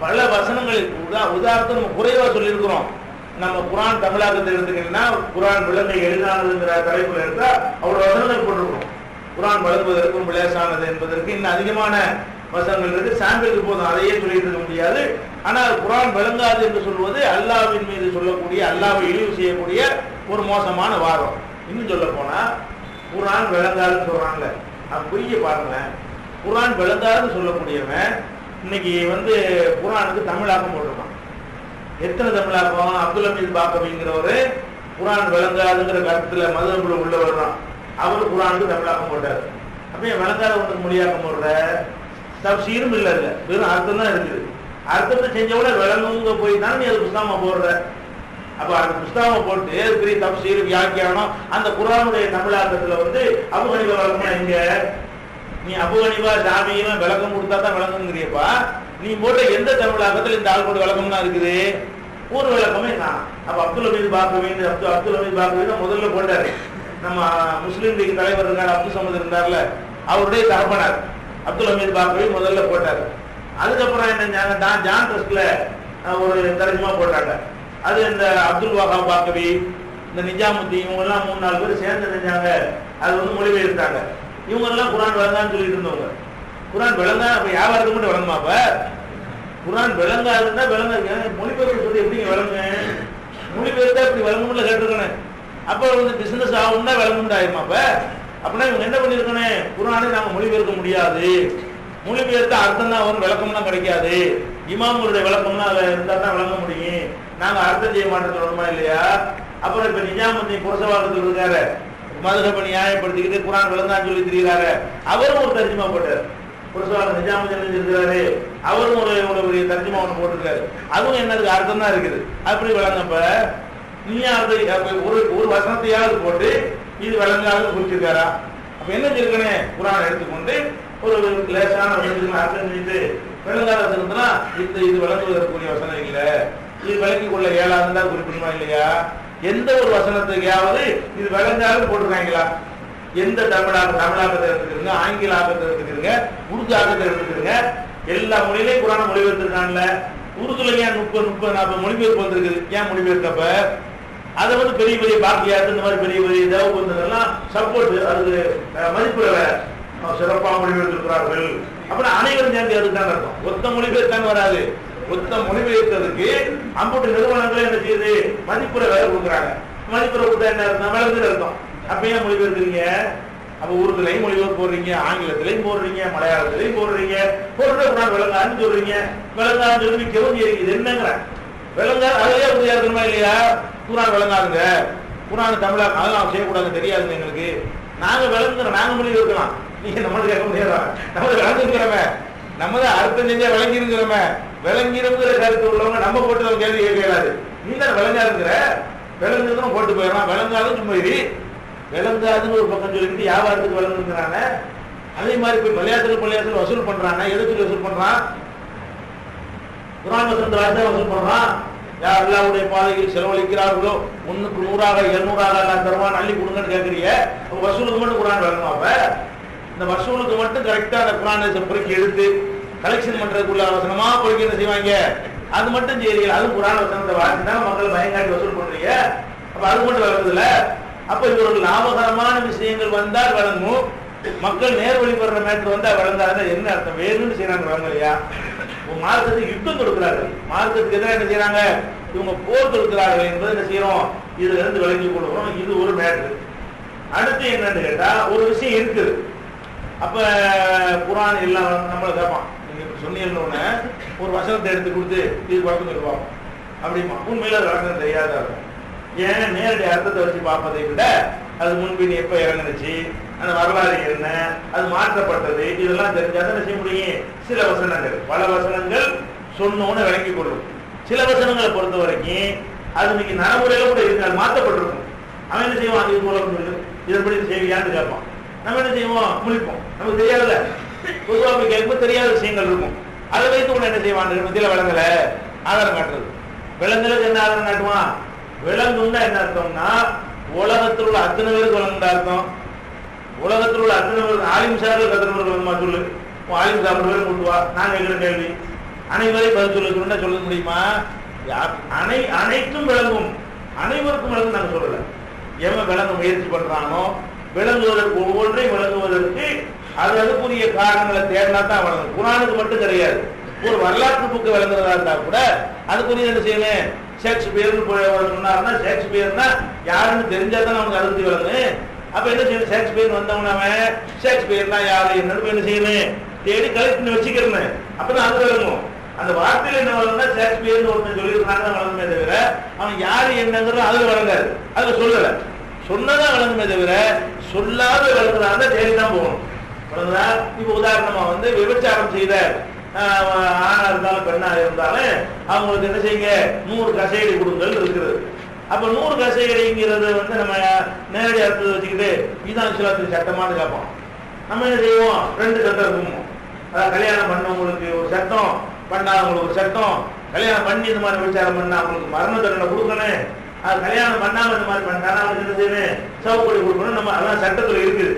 பல வசனங்களில் உதாரணத்தை நம்ம குறைவா சொல்லி இருக்கிறோம். நம்ம குரான் தமிழாக்கத்தை எடுத்துக்கிட்டீங்கன்னா குரான் விளங்க எளிதானதுங்கிற தலைப்புல எடுத்தா அவ்வளவு வசனங்கள் போட்டிருக்கிறோம். குரான் வழங்குவதற்கும் லேசானது என்பதற்கு இன்னும் அதிகமான வசனங்கள் இருக்கு. சாம்பிளுக்கு போதும், அதையே சொல்லிட்டு இருக்க முடியாது. ஆனால் குரான் விளங்காது என்று சொல்வது அல்லாஹ்வின் மீது சொல்லக்கூடிய, அல்லாஹ்வை இழிவு செய்யக்கூடிய ஒரு மோசமான வாதம். இன்னும் சொல்ல போனா குரான் விளங்காதுன்னு சொல்றாங்க, பொய்ய பாருங்க. குரான் விளங்காதுன்னு சொல்லக்கூடியவன் இன்னைக்கு வந்து குரானுக்கு தமிழாக்கம் போட்டிருக்கான். எத்தனை தமிழாக்கம்? அப்துல் ஹமீத் பாக்கவிங்கிறவரு குரான் விளங்காதுங்கிற கருத்துல மதுரப்புல உள்ளவர் தான். அவரு குரானுக்கு தமிழாக்கம் போட்டார். அப்ப விளங்காத ஒன்றுக்கு மொழியாக்கம் போடுற தப்சீரும் இல்லை, இல்லை வெறும் அர்த்தம் தான் இருக்குது. அர்த்தத்தை செஞ்சவட விளங்குங்க போய் தான் நீ அது புஸ்தகமா போடுற. அப்ப அந்த புஸ்தகமா போட்டு பெரிய தப்சீர் வியாக்கியானம் அந்த குரானுடைய தமிழாக்கத்துல வந்து அபு ஹனீஃபா விளக்கமா எங்க? நீ அபு ஹனீஃபா ஷாஃபிஈ விளக்கம் கொடுத்தா தான் விளங்குங்கிறியப்பா. நீ போட்ட எந்த தமிழாக்கத்தில் இந்த ஆள் போட்ட விளக்கம்னா இருக்குது? ஒரு விளக்கமே நான். அப்ப அப்துல் ஹமீத் பாக்கவி தான் முதல்ல போட்டாரு. நம்ம முஸ்லீம் லீக் தலைவர் இருக்காரு, அப்துல் சமத் இருந்தார்ல, அவருடைய தகப்பனார் அப்துல் ஹமீத் பாக்கவி முதல்ல போட்டாரு. அதுக்கப்புறம் என்ன, ஜான் ட்ரஸ்ட்ல ஒரு தர்ஜுமா போட்டாங்க. அது இந்த அப்துல் வஹாப் பாக்கவி, இந்த நிஜாமுத்தீன் இவங்க எல்லாம் 3-4 பேர் சேர்ந்து செஞ்சாங்க. அது வந்து மொழிபெயர்த்தாங்க. இவங்க எல்லாம் குரான் விளங்கான்னு சொல்லிட்டு இருந்தவங்க. குரான் விளங்கா அப்ப வியாபாரத்துக்கு மட்டும் விளங்குமா? அப்ப குரான் விளங்காதுன்னா விளங்க மொழிபெயர்ப்பு சொல்லி எப்படிங்க விளங்க? மொழிபெயர்த்தா இப்படி விளங்கணும்ல கேட்டிருக்கேன். அப்ப வந்து பிசினஸ் ஆகும்னா விளங்கணும் ஆயிருமா? அப்ப அப்படின்னா இவங்க என்ன பண்ணிருக்கணும், குரானை நாங்க மொழிபெயர்க்க முடியாது, மொழிபெயர்த்த அர்த்தம் தான் வரும், விளக்கம்லாம் கிடைக்காது, இமாம்களுடைய விளக்கம்னா அதுல இருந்தா தான் விளங்க முடியும், நாங்க அர்த்தம் செய்ய மாட்டோம் சொல்லணுமா இல்லையா? அப்புறம் இப்ப நிஜாமுத்தீன் புரசவாதத்தில் இருக்காரு, மதுஹபை நியாயப்படுத்திக்கிட்டு குரான் விளங்கான்னு சொல்லி தெரிகிறாரு, அவரும் ஒரு தர்ஜுமா போட்டார். புரசவாத நிஜாமுத்தீன் இருக்கிறாரு, அவரும் ஒரு தர்ஜுமா ஒன்று போட்டிருக்காரு. அதுவும் என்னது அர்த்தம் தான் இருக்குது. அப்படி விளங்கப்ப நீ ஒரு வசனத்தையாவது போட்டு இது விளங்காது குறிச்சிருக்காரா? அப்ப என்ன இருக்கணும், குரான் எடுத்துக்கொண்டு ஒரு லேசான அர்த்தம் செஞ்சு விளங்காத வசனம்னா இது விளங்குவதற்குரிய வசனம் இல்லை, இது விளங்கிக் கொள்ள இயலாதுன்னு தான் குறிப்பிடணுமா இல்லையா? எந்த ஒரு வசனத்துக்கையாவது இது விளங்காது போட்டிருக்காங்களா? எந்த தமிழாக்கத்தை எடுத்துக்கிறீங்க, ஆங்கில ஆக்கத்தை எடுத்துக்கிறீங்க, உருது ஆக்கத்தை எடுத்துக்கிறீங்க, எல்லா மொழியிலையும் குரான மொழிபெயர்த்திருக்காங்கல்ல. உருதுல ஏன் 30-40 மொழிபெயர்ப்பு வந்திருக்குது. ஏன் மொழிபெயர்த்தப்ப அதை வந்து பெரிய பெரிய பாக்கியாது இந்த மாதிரி பெரிய பெரிய தேவபந்தெல்லாம் சப்போர்ட், அதுக்கு மதிப்புகளை சிறப்பாக மொழிபெயர்த்திருக்கிறார்கள். அப்புறம் அனைவரும் சேர்ந்து அதுக்கு தான் அர்த்தம். ஒத்த மொழிபெயர்த்தான் வராது. ஒத்த மொழிபெயர்த்ததுக்கு அம்புட்டு நிறுவனங்களே என்ன செய்யுது, மதிப்புரை வேலை கொடுக்குறாங்க. மதிப்புரை கொடுத்தா என்ன அர்த்தம், விளங்குற அர்த்தம். அப்ப ஏன் மொழிபெயர்க்கிறீங்க? அப்ப உருதுலையும் மொழிபெயர்ப்பு போடுறீங்க, ஆங்கிலத்திலையும் போடுறீங்க, மலையாளத்திலையும் போடுறீங்க, போட்டு குரான் விளங்காதுன்னு சொல்றீங்க. விளங்காதுன்னு சொல்லி கேள்வி இது என்னங்கிற விளங்கா அதையே உறுதியா இருக்கணுமா இல்லையா? குரான் விளங்காதுங்க, குரான் தமிழா அதெல்லாம் செய்யக்கூடாது தெரியாதுங்க எங்களுக்கு. நாங்க விளங்குறோம், நாங்க மொழி இருக்கலாம், நீங்க நம்மளுக்கு கேட்க முடியாதா? நம்ம விளங்குங்கிறவ நம்ம தான் அர்த்தம் செஞ்சா விளங்கிருங்கிறவ விளங்கிருங்கிற கருத்து உள்ளவங்க நம்ம போட்டு நம்ம கேள்வி கேட்கலாது. நீ தான் விளங்காதுங்கிற, விளங்குறதும் போட்டு போயிடலாம், விளங்காதுன்னு சும்மா விளங்காதுன்னு ஒரு பக்கம் சொல்லிக்கிட்டு வியாபாரத்துக்கு விளங்குங்கிறாங்க. அதே மாதிரி போய் பள்ளியாசல் வசூல் பண்றாங்க. எதுக்கு வசூல் பண்றான்? குரான் வசந்த வார்த்தை வசூல் பண்றான். யார் அல்லாஹ்வுடைய பாதையில் செலவழிக்கிறார்களோ 1க்கு 100ஆக 200ஆக எல்லாம் தருவான், அள்ளி கொடுங்கன்னு கேட்கறீங்க. வசூலுக்கு மட்டும் குரான் விளங்கணும். அப்ப இந்த வசூலுக்கு மட்டும் கரெக்டா அந்த குரானை பொறுக்கி எடுத்து கலெக்ஷன் பண்றதுக்குள்ள வசனமா பொறுக்கி என்ன செய்வாங்க? அது மட்டும் செய்யறீங்க. அது குரான் வசனத்தை வாசினா மக்கள் பயங்காட்டி வசூல் பண்றீங்க. அப்ப அது மட்டும் விளங்குதுல. அப்ப இது ஒரு லாபகரமான விஷயங்கள் வந்தால் விளங்கும், மக்கள் நேர் வழிபடுற மேட்டர் வந்தா விளங்காத என்ன அர்த்தம்? வேணும்னு செய்யறாங்க விளங்கலையா? மார்க்கத்துக்கு யுத்தம் கொடுக்கிறார்கள், மார்க்கத்துக்கு எதிராக என்ன செய்யறாங்க? இவங்க போர் கொடுக்கிறார்கள் என்பதை என்ன செய்யறோம்? இதுல இருந்து விளங்கி கொடுக்கிறோம். இது ஒரு மேட்டர். அடுத்து என்னன்னு கேட்டா ஒரு விஷயம் இருக்குது. அப்ப குரான் எல்லாம் நம்மள கேட்பான், நீங்க சொன்னீங்கன்னு ஒரு வசனத்தை எடுத்து கொடுத்து இது வழக்கம் சொல்லுவாங்க அப்படிமா. உண்மையில அது வழக்கம் தெரியாதா இருக்கும். ஏன் நேரடி அர்த்தத்தை வச்சு பார்ப்பதை விட அது முன்பின் எப்ப இறங்குனுச்சு, அந்த வரலாறு என்ன, அது மாற்றப்பட்டது, இதெல்லாம் தெரிஞ்சாதான் என்ன செய்ய முடியும்? சில வசனங்கள், பல வசனங்கள் சொன்னோன்னு விளங்கி கொள்ளும். சில வசனங்களை பொறுத்த வரைக்கும் அது இன்னைக்கு நடைமுறையில கூட இருக்கு, அது மாற்றப்பட்டிருக்கும். அவன் என்ன செய்வான்? அது மூலம் இதன்படி செய்வியான்னு கேட்பான். நம்ம என்ன செய்வோம்? முழிப்போம். நமக்கு தெரியாதுல்ல, பொதுவாக கேட்கும்போது தெரியாத விஷயங்கள் இருக்கும். அதை வைத்து கூட என்ன செய்வான்? மத்தியில விளங்கல ஆதாரம் காட்டுறது. விளங்குறது என்ன ஆதாரம் காட்டுவான்? விளங்கும்னா என்ன அர்த்தம்னா உலகத்தில் உள்ள அத்தனை பேருக்கு விளங்குண்டா அர்த்தம். உலகத்தில் உள்ள அத்தனை பேருக்கு ஆலிம் சார்கள் அத்தனை பேருக்கு விளங்குமா? சொல்லு. ஆலிம் சாப்பிட பேர் கொண்டுவா, நாங்க எங்கிற கேள்வி அனைவரையும் பதில் சொல்ல சொல்ல முடியுமா? அனைத்தும் விளங்கும், அனைவருக்கும் விளங்கும் நாங்க சொல்லல. எவன் விளங்க முயற்சி பண்றானோ விளங்குவதற்கு ஒவ்வொன்றையும் விளங்குவதற்கு அது அதுக்குரிய காரணங்களை தேடினா தான் வழங்கும். குரானுக்கு மட்டும் கிடையாது, ஒரு வரலாற்று புக்கு விளங்குறதா இருந்தா கூட அதுக்குரிய என்ன செய்யணும்? ஷேக்ஸ்பியர்னு சொன்னாருன்னா ஷேக்ஸ்பியர்னா யாருன்னு தெரிஞ்சாதான் நமக்கு அறுதி விளங்கு. அப்ப என்ன செய்யணும்? ஷேக்ஸ்பியர் வந்தவன அவன் ஷேக்ஸ்பியர்னா யாரு என்னன்னு என்ன செய்யணும்? தேடி கலெக்ட் பண்ணி வச்சுக்கிறேன். அப்பதான் அது விளங்கும். அந்த வார்த்தையில என்ன வளர்ந்தா ஷேக்ஸ்பியர்னு ஒருத்தன் சொல்லியிருக்காங்க வளர்ந்துமே தவிர அவன் யாரு என்னங்கிறது அதுல வழங்காது. அதுல சொல்லல, சொன்னதான் வழங்குமே தவிர சொல்லாத வளர்க்குறாங்க தேடி தான் போகணும். வளர்ந்தா இப்ப உதாரணமா விபச்சாரம் செய்த ஆணா இருந்தாலும் பெண்ணா இருந்தாலும் அவங்களுக்கு என்ன செய்யுங்க? 100 கசையடி கொடுங்கள் இருக்கிறது. அப்ப 100 கசையடிங்கிறது நம்ம நேரடி அர்த்தத்தை வச்சுக்கிட்டு இதுதான் இஸ்லாத்துக்கு சட்டமானு கேட்போம். நம்ம என்ன செய்வோம்? 2 சட்டம் இருக்கும். அதாவது கல்யாணம் பண்ணவங்களுக்கு ஒரு சட்டம், பண்ணாதவங்களுக்கு ஒரு சட்டம். கல்யாணம் பண்ணி இந்த மாதிரி விபச்சாரம் பண்ணா அவங்களுக்கு மரண தண்டனை கொடுக்கணும். அது கல்யாணம் பண்ணாம இந்த மாதிரி பண்ணா அவங்களுக்கு என்ன செய்யணும்? சவுப்படி கொடுக்கணும். நம்ம அதான் சட்டத்துல இருக்குது.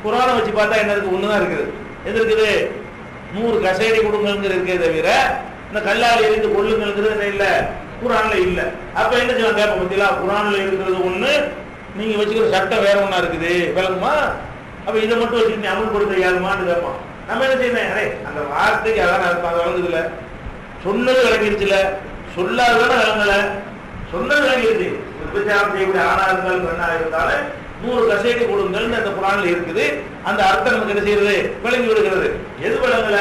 குரானை வச்சு பார்த்தா என்ன இருக்கு? ஒண்ணுதான் இருக்குது. எது இருக்குது? 100 கசையடி கொடுங்கிறது இருக்கே தவிர இந்த கல்லால் எரிந்து கொள்ளுங்கிறது என்ன இல்ல, குரான்ல இல்ல. அப்ப என்ன செய்வாங்க? கேட்ப பத்தியா குரான்ல இருக்கிறது ஒண்ணு, நீங்க வச்சுக்கிற சட்டம் வேற ஒண்ணா இருக்குது, விளங்குமா? அப்ப இதை மட்டும் வச்சுட்டு நீ அமல்படுத்த யாருமான்னு கேட்பான். நம்ம என்ன செய்யணும்? அந்த வார்த்தைக்கு அதான் அர்த்தம், அது விளங்குது இல்ல, சொன்னது விளங்கிருச்சுல, சொல்லாததான விளங்கல, சொன்னது விளங்கிருச்சு. விபச்சாரம் செய்யக்கூடிய ஆணா இருந்தாலும் பெண்ணா இருந்தாலும் 100 கசையடி கொடுங்கள் அந்த குரான்ல இருக்குது. அந்த அர்த்தம் நமக்கு என்ன செய்யறது? விளங்கி விடுகிறது. எது விளங்கல?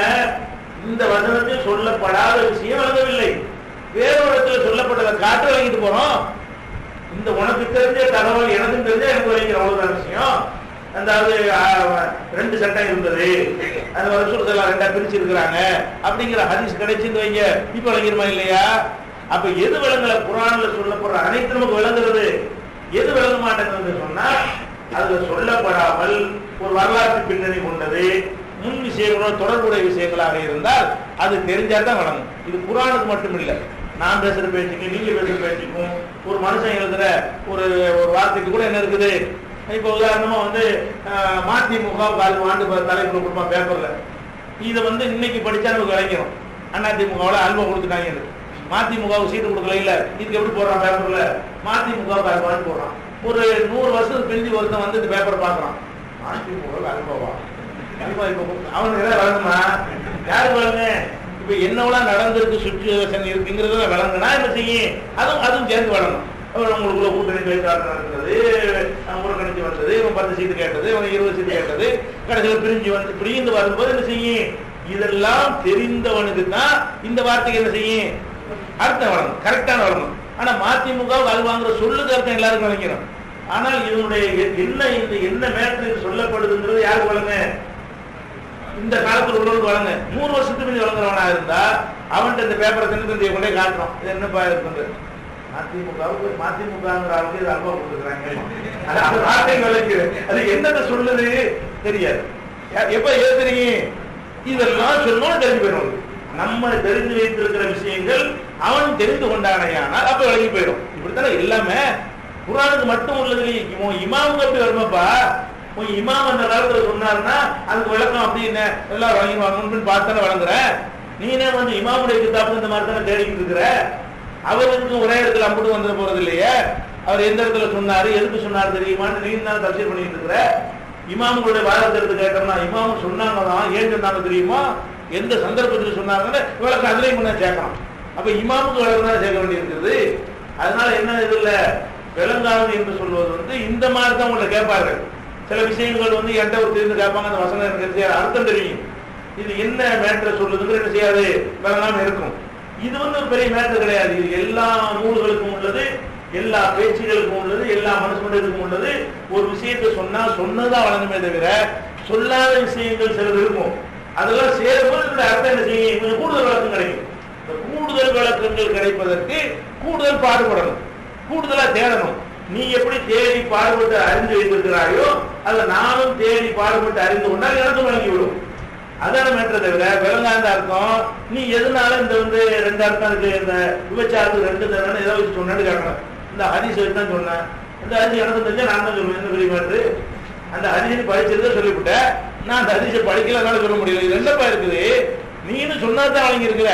இந்த வசனத்தில் சொல்லப்படாத விஷயம் விளங்கவில்லை, வேறொரு இடத்துல சொல்லப்பட்டதை காட்டு விளங்கிட்டு போறோம். இந்த உனக்கு தெரிஞ்ச தகவல் எனக்கும் தெரிஞ்ச எனக்கு விளங்கிற அவ்வளவுதான் விஷயம். அதாவது 2 சட்டம் இருந்தது, அந்த வருஷத்துல 2 பிரிச்சு இருக்கிறாங்க அப்படிங்கிற ஹதீஸ் கிடைச்சுன்னு வைங்க, இப்ப விளங்கிருமா இல்லையா? அப்ப எது விளங்கல? குரான்ல சொல்லப்படுற அனைத்து நமக்கு விளங்குறது. எது விளங்க மாட்டேங்கிறது சொன்னா அதுல சொல்லப்படாமல் ஒரு வரலாற்று பின்னணி கொண்டது, முன் விஷயங்களோட தொடர்புடைய விஷயங்களாக இருந்தால் அது தெரிஞ்சாதான் வழங்கும். இது குரானுக்கு மட்டும் இல்லை, நான் பேசுற பேச்சுக்கு நீங்க பேசுற பேச்சுக்கும் ஒரு மனுஷன் எழுதுற ஒரு வார்த்தைக்கு கூட என்ன இருக்குது? இப்ப உதாரணமா மதிமுக ஆண்டு தலைப்பு கொடுப்பா பேப்பர்ல, இதை இன்னைக்கு படிச்சா நமக்கு விளங்கிடும். அதிமுகவில் அல்வா கொடுத்துட்டாங்க, மதிமுக சீட்டு கொடுக்கல, இல்ல இதுக்கு எப்படி போடுறான் பேப்பர்ல? மதிமுக அல்வான்னு போடுறான். ஒரு 100 வருஷத்துக்கு பிரிஞ்சு ஒருத்தன் இந்த பேப்பர் பாக்குறான், மதிமுக அல்வாவா அல்வா இப்ப அவனுக்கு ஏதாவது விளங்குமா? யாருக்கு விளங்கு? இப்ப என்னவெல்லாம் நடந்திருக்கு, சுச்சுவேஷன் இருக்குங்கிறத விளங்குனா என்ன செய்யும்? அதுவும் சேர்ந்து விளங்கும். உங்களுக்குள்ள கூட்டணி பேச்சுவார்த்தை நடக்கிறது, புறக்கணிச்சு வந்தது, இவன் 10 சீட்டு கேட்டது, இவன் 20 சீட்டு கேட்டது, கடைசியில் பிரிந்து வரும்போது என்ன செய்யும்? இதெல்லாம் தெரிந்தவனுக்கு தான் இந்த வார்த்தைக்கு என்ன செய்யும்? அர்த்தம் வழங்கும், கரெக்டான வழங்கும். ஆனா மதிமுக அது வாங்குற சொல்லுக்கு அர்த்தம் எல்லாருக்கும் வழங்கிடும். ஆனால் இதனுடைய என்ன மேட்டர் சொல்லப்படுதுங்கிறது யாருக்கு வழங்க? இந்த காலத்தில் உள்ளவருக்கு வழங்க. 100 வருஷத்துக்கு முன்னாடி வழங்குறவனா இருந்தா அவன்கிட்ட இந்த பேப்பரை தினத்தந்தியை கொண்டே காட்டுறோம், இது என்னப்பா இருக்குது. மதிமுகங்கிற ஆளுக்கு இது அல்வா கொடுத்துருக்காங்க, அது வார்த்தை விளக்குது, அது என்னத்தை சொல்லுது தெரியாது. எப்ப எது தெரியும்? இதெல்லாம் சொல்லணும் தெரிஞ்சு போயிடும். நம்ம தெரிஞ்சு வைத்திருக்கிற விஷயங்கள் அவன் தெரிந்து கொண்டானையானால் அப்ப விளங்கி போயிடும். இப்படித்தானே எல்லாமே குர்ஆனுக்கு மட்டும் உள்ளது. இமாமுக்கு அப்படி வருமாப்பா? இமாம் அந்த காலத்துல சொன்னாருன்னா அதுக்கு விளக்கம் அப்படின்னு எல்லாம் வழங்கிடுவாங்கன்னு பார்த்தானே வழங்குற. நீனே வந்து இமாமுடைய கிதாபு இந்த மாதிரி தானே தேடிக்கிட்டு இருக்கிற. அவருக்கு ஒரே இடத்துல அம்புட்டு வந்துட போறது இல்லையே. அவர் எந்த இடத்துல சொன்னாரு, எதுக்கு சொன்னாரு தெரியுமான்னு நீ தான் தப்சீர் பண்ணிட்டு இருக்கிற. இமாமுடைய வாதத்தை எடுத்து கேட்டோம்னா இமாமு சொன்னாங்கதான், ஏன் சொன்னாங்க தெரியுமா, எந்த சந்தர்ப்பத்தில் சொன்னாங்கன்னு விளக்கம் அதுலயும் முன்ன சேர்க்கணும். அப்ப இமாமுக்கு விளக்கம் தான் சேர்க்க வேண்டி இருக்குது. அதனால என்ன இதுல விளங்காது என்று சொல்வது வந்து இந்த மாதிரி தான் உங்களை கேட்பார்கள். சில விஷயங்கள் வந்து என்கிட்ட ஒரு தெரிந்து கேட்பாங்க, அந்த வசனம் எனக்கு அர்த்தம் தெரியும், இது என்ன மேட்டரை சொல்லுதுங்கிற என்ன செய்யாது, விளங்காம இருக்கும். இது வந்து ஒரு பெரிய மேட்டர் கிடையாது. இது எல்லா நூல்களுக்கும் உள்ளது, எல்லா பேச்சுகளுக்கும் உள்ளது, எல்லா மனுஷனுக்கும் உள்ளது. ஒரு விஷயத்தை சொன்னா சொன்னதான் வழங்குமே தவிர சொல்லாத விஷயங்கள் சிலது இருக்கும். அதெல்லாம் சேரும்போது இந்த அர்த்தம் என்ன செய்யும்? கொஞ்சம் கூடுதல் விளக்கம் கிடைக்கும். இந்த கூடுதல் விளக்கங்கள் கிடைப்பதற்கு கூடுதல் பாடுபடணும், கூடுதலா தேடணும். நீ எப்படி தேடி பாடுபட்டு அறிந்து வைத்திருக்கிறாயோ அதை நானும் தேடி பாடுபட்டு அறிந்து கொண்டால் எனக்கும் வழங்கிவிடும். அதான மேட்டரை தவிர விளங்காத அர்த்தம் நீ எதனால இந்த வந்து 2 அர்த்தம் இருக்கு, இந்த விபச்சாரத்துக்கு 2 தடவை ஏதோ வச்சு சொன்னு கேட்கணும். இந்த ஹதீஸ் வச்சு தான் சொன்னேன், இந்த ஹதீஸ் எனக்கு தெரிஞ்சா நான் தான் சொல்லுவேன். என்ன பெரிய மேட்ரு? அந்த ஹதீஸை படிச்சிருந்தா சொல்லிவிட்டேன், நான் அந்த ஹதீஸை படிக்கலனால சொல்ல முடியல. இது என்னப்பா இருக்குது? நீனும் சொன்னதான் வழங்கியிருக்கிற,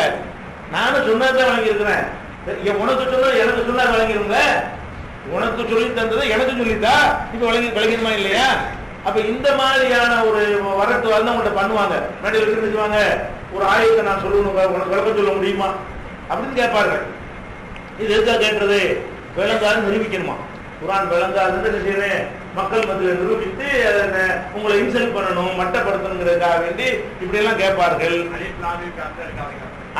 நானும் சொன்னதான் வழங்கியிருக்கிறேன். உனக்கு சொன்ன எனக்கு சொன்னா வழங்கிருங்க. உனக்கு சொல்லி தந்ததை எனக்கு சொல்லித்தா இப்ப வழங்கிடுமா இல்லையா? அப்ப இந்த மாதிரியான ஒரு வரட்டு வந்து உங்கள்கிட்ட பண்ணுவாங்க. மேடையில் வச்சுருவாங்க, ஒரு ஆயத்தை நான் சொல்லணும், உனக்கு விளக்கம் சொல்ல முடியுமா அப்படின்னு கேட்பார்கள். இது எதுக்காக கேட்கறது? விளங்காது நிரூபிக்கணுமா? குர்ஆன் விளங்காதுன்னு என்ன செய்யறேன், மக்கள் மத்தியில் நிரூபித்து அதை உங்களை இன்சல்ட் பண்ணணும், மட்டப்படுத்தணுங்கிறதுக்காக வேண்டி இப்படி எல்லாம் கேட்பார்கள்.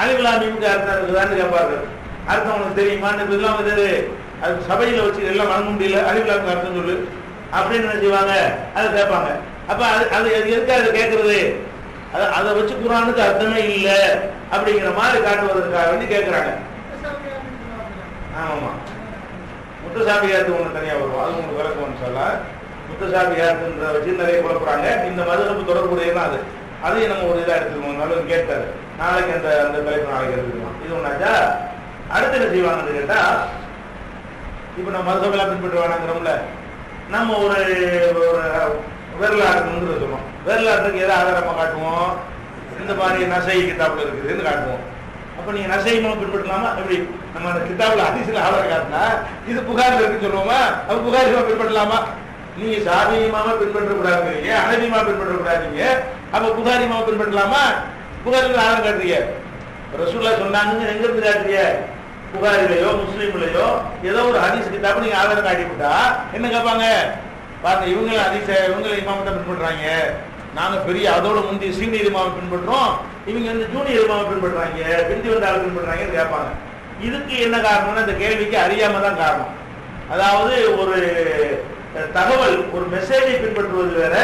அலிஃப்லாமீமுக்கு அர்த்தம் இருக்குதான்னு கேட்பார்கள். அர்த்தம் உனக்கு தெரியுமான்னு இதெல்லாம் வந்து அது சபையில வச்சு எல்லாம் வழங்க முடியல, அலிஃப்லாமுக்கு அர்த்தம் சொல்லு அப்படின்னு என்ன செய்வாங்க, அதை கேட்பாங்க. அப்ப அது எதுக்காக அதை கேட்கறது? அதை வச்சு குர்ஆனுக்கு அர்த்தமே இல்லை அப்படிங்கிற மாதிரி காட்டுவதற்காக வேண்டி கேட்கிறாங்க. ஆமாமா, முத்தசாபியாத்து ஒண்ணு தனியா வரும், அது உங்களுக்கு விளக்கம் சொல்ல. முத்தசாபியாத்துன்ற வச்சு நிறைய குழப்பறாங்க. இந்த மதுரப்பு தொடர்புடையதான் அது, அதையும் நம்ம ஒரு இதா எடுத்துக்கணும். நல்லது கேட்டாரு, நாளைக்கு அந்த தலைப்பு நாளைக்கு எடுத்துக்கலாம். இது ஒண்ணாச்சா? அடுத்து என்ன செய்வாங்கன்னு கேட்டா, இப்ப நம்ம மதுசபையெல்லாம் பின்பற்ற வேணாங்கிறோம்ல, நம்ம ஒரு வரலாற்றுங்கிறத சொல்லுவோம். வரலாற்றுக்கு எதை ஆதாரமா காட்டுவோம்? இந்த மாதிரி நசை கிதாப்ல இருக்குதுன்னு காட்டுவோம். அப்ப நீங்க நசை மூலம் பின்பற்றலாமா? எப்படி நம்ம அந்த கிதாப்ல ஹதீஸ்ல ஆதாரம் காட்டினா இது புகாரில் இருக்குன்னு சொல்லுவோமா? அப்ப புகாரி பின்பற்றலாமா? நீங்க ஷாஃபி இமாம பின்பற்ற கூடாதுங்க, ஹனபி இமாம பின்பற்ற கூடாதீங்க, அப்ப புகாரி இமாம பின்பற்றலாமா? புகாரில் ஆதாரம் காட்டுறீங்க, ரசூலுல்லாஹ் சொன்னாங்க எங்க இருந்து காட்டுறீங்க? புகாரிலையோ முஸ்லீம்லையோ ஏதோ ஒரு ஹதீஸ் கிதாபு நீங்க ஆதாரம் காட்டி விட்டா என்ன கேட்பாங்க? பாருங்க, இவங்க ஹதீஸ இவங்களை இமாமத்தை பின்பற்றாங்க, நாங்க பெரிய அதோட முந்தைய சீனியர் இமாம பின்பற்றோம், இவங்க வந்து ஜூனியர் இமாம பின்பற்றாங்க, பிந்தி வந்த ஆள் பின்பற்றாங்கன்னு கேட்பாங்க. இதுக்கு என்ன காரணம்னா இந்த கேள்விக்கு அறியாம தான் காரணம். அதாவது ஒரு தகவல், ஒரு மெசேஜை பின்பற்றுவது வேற,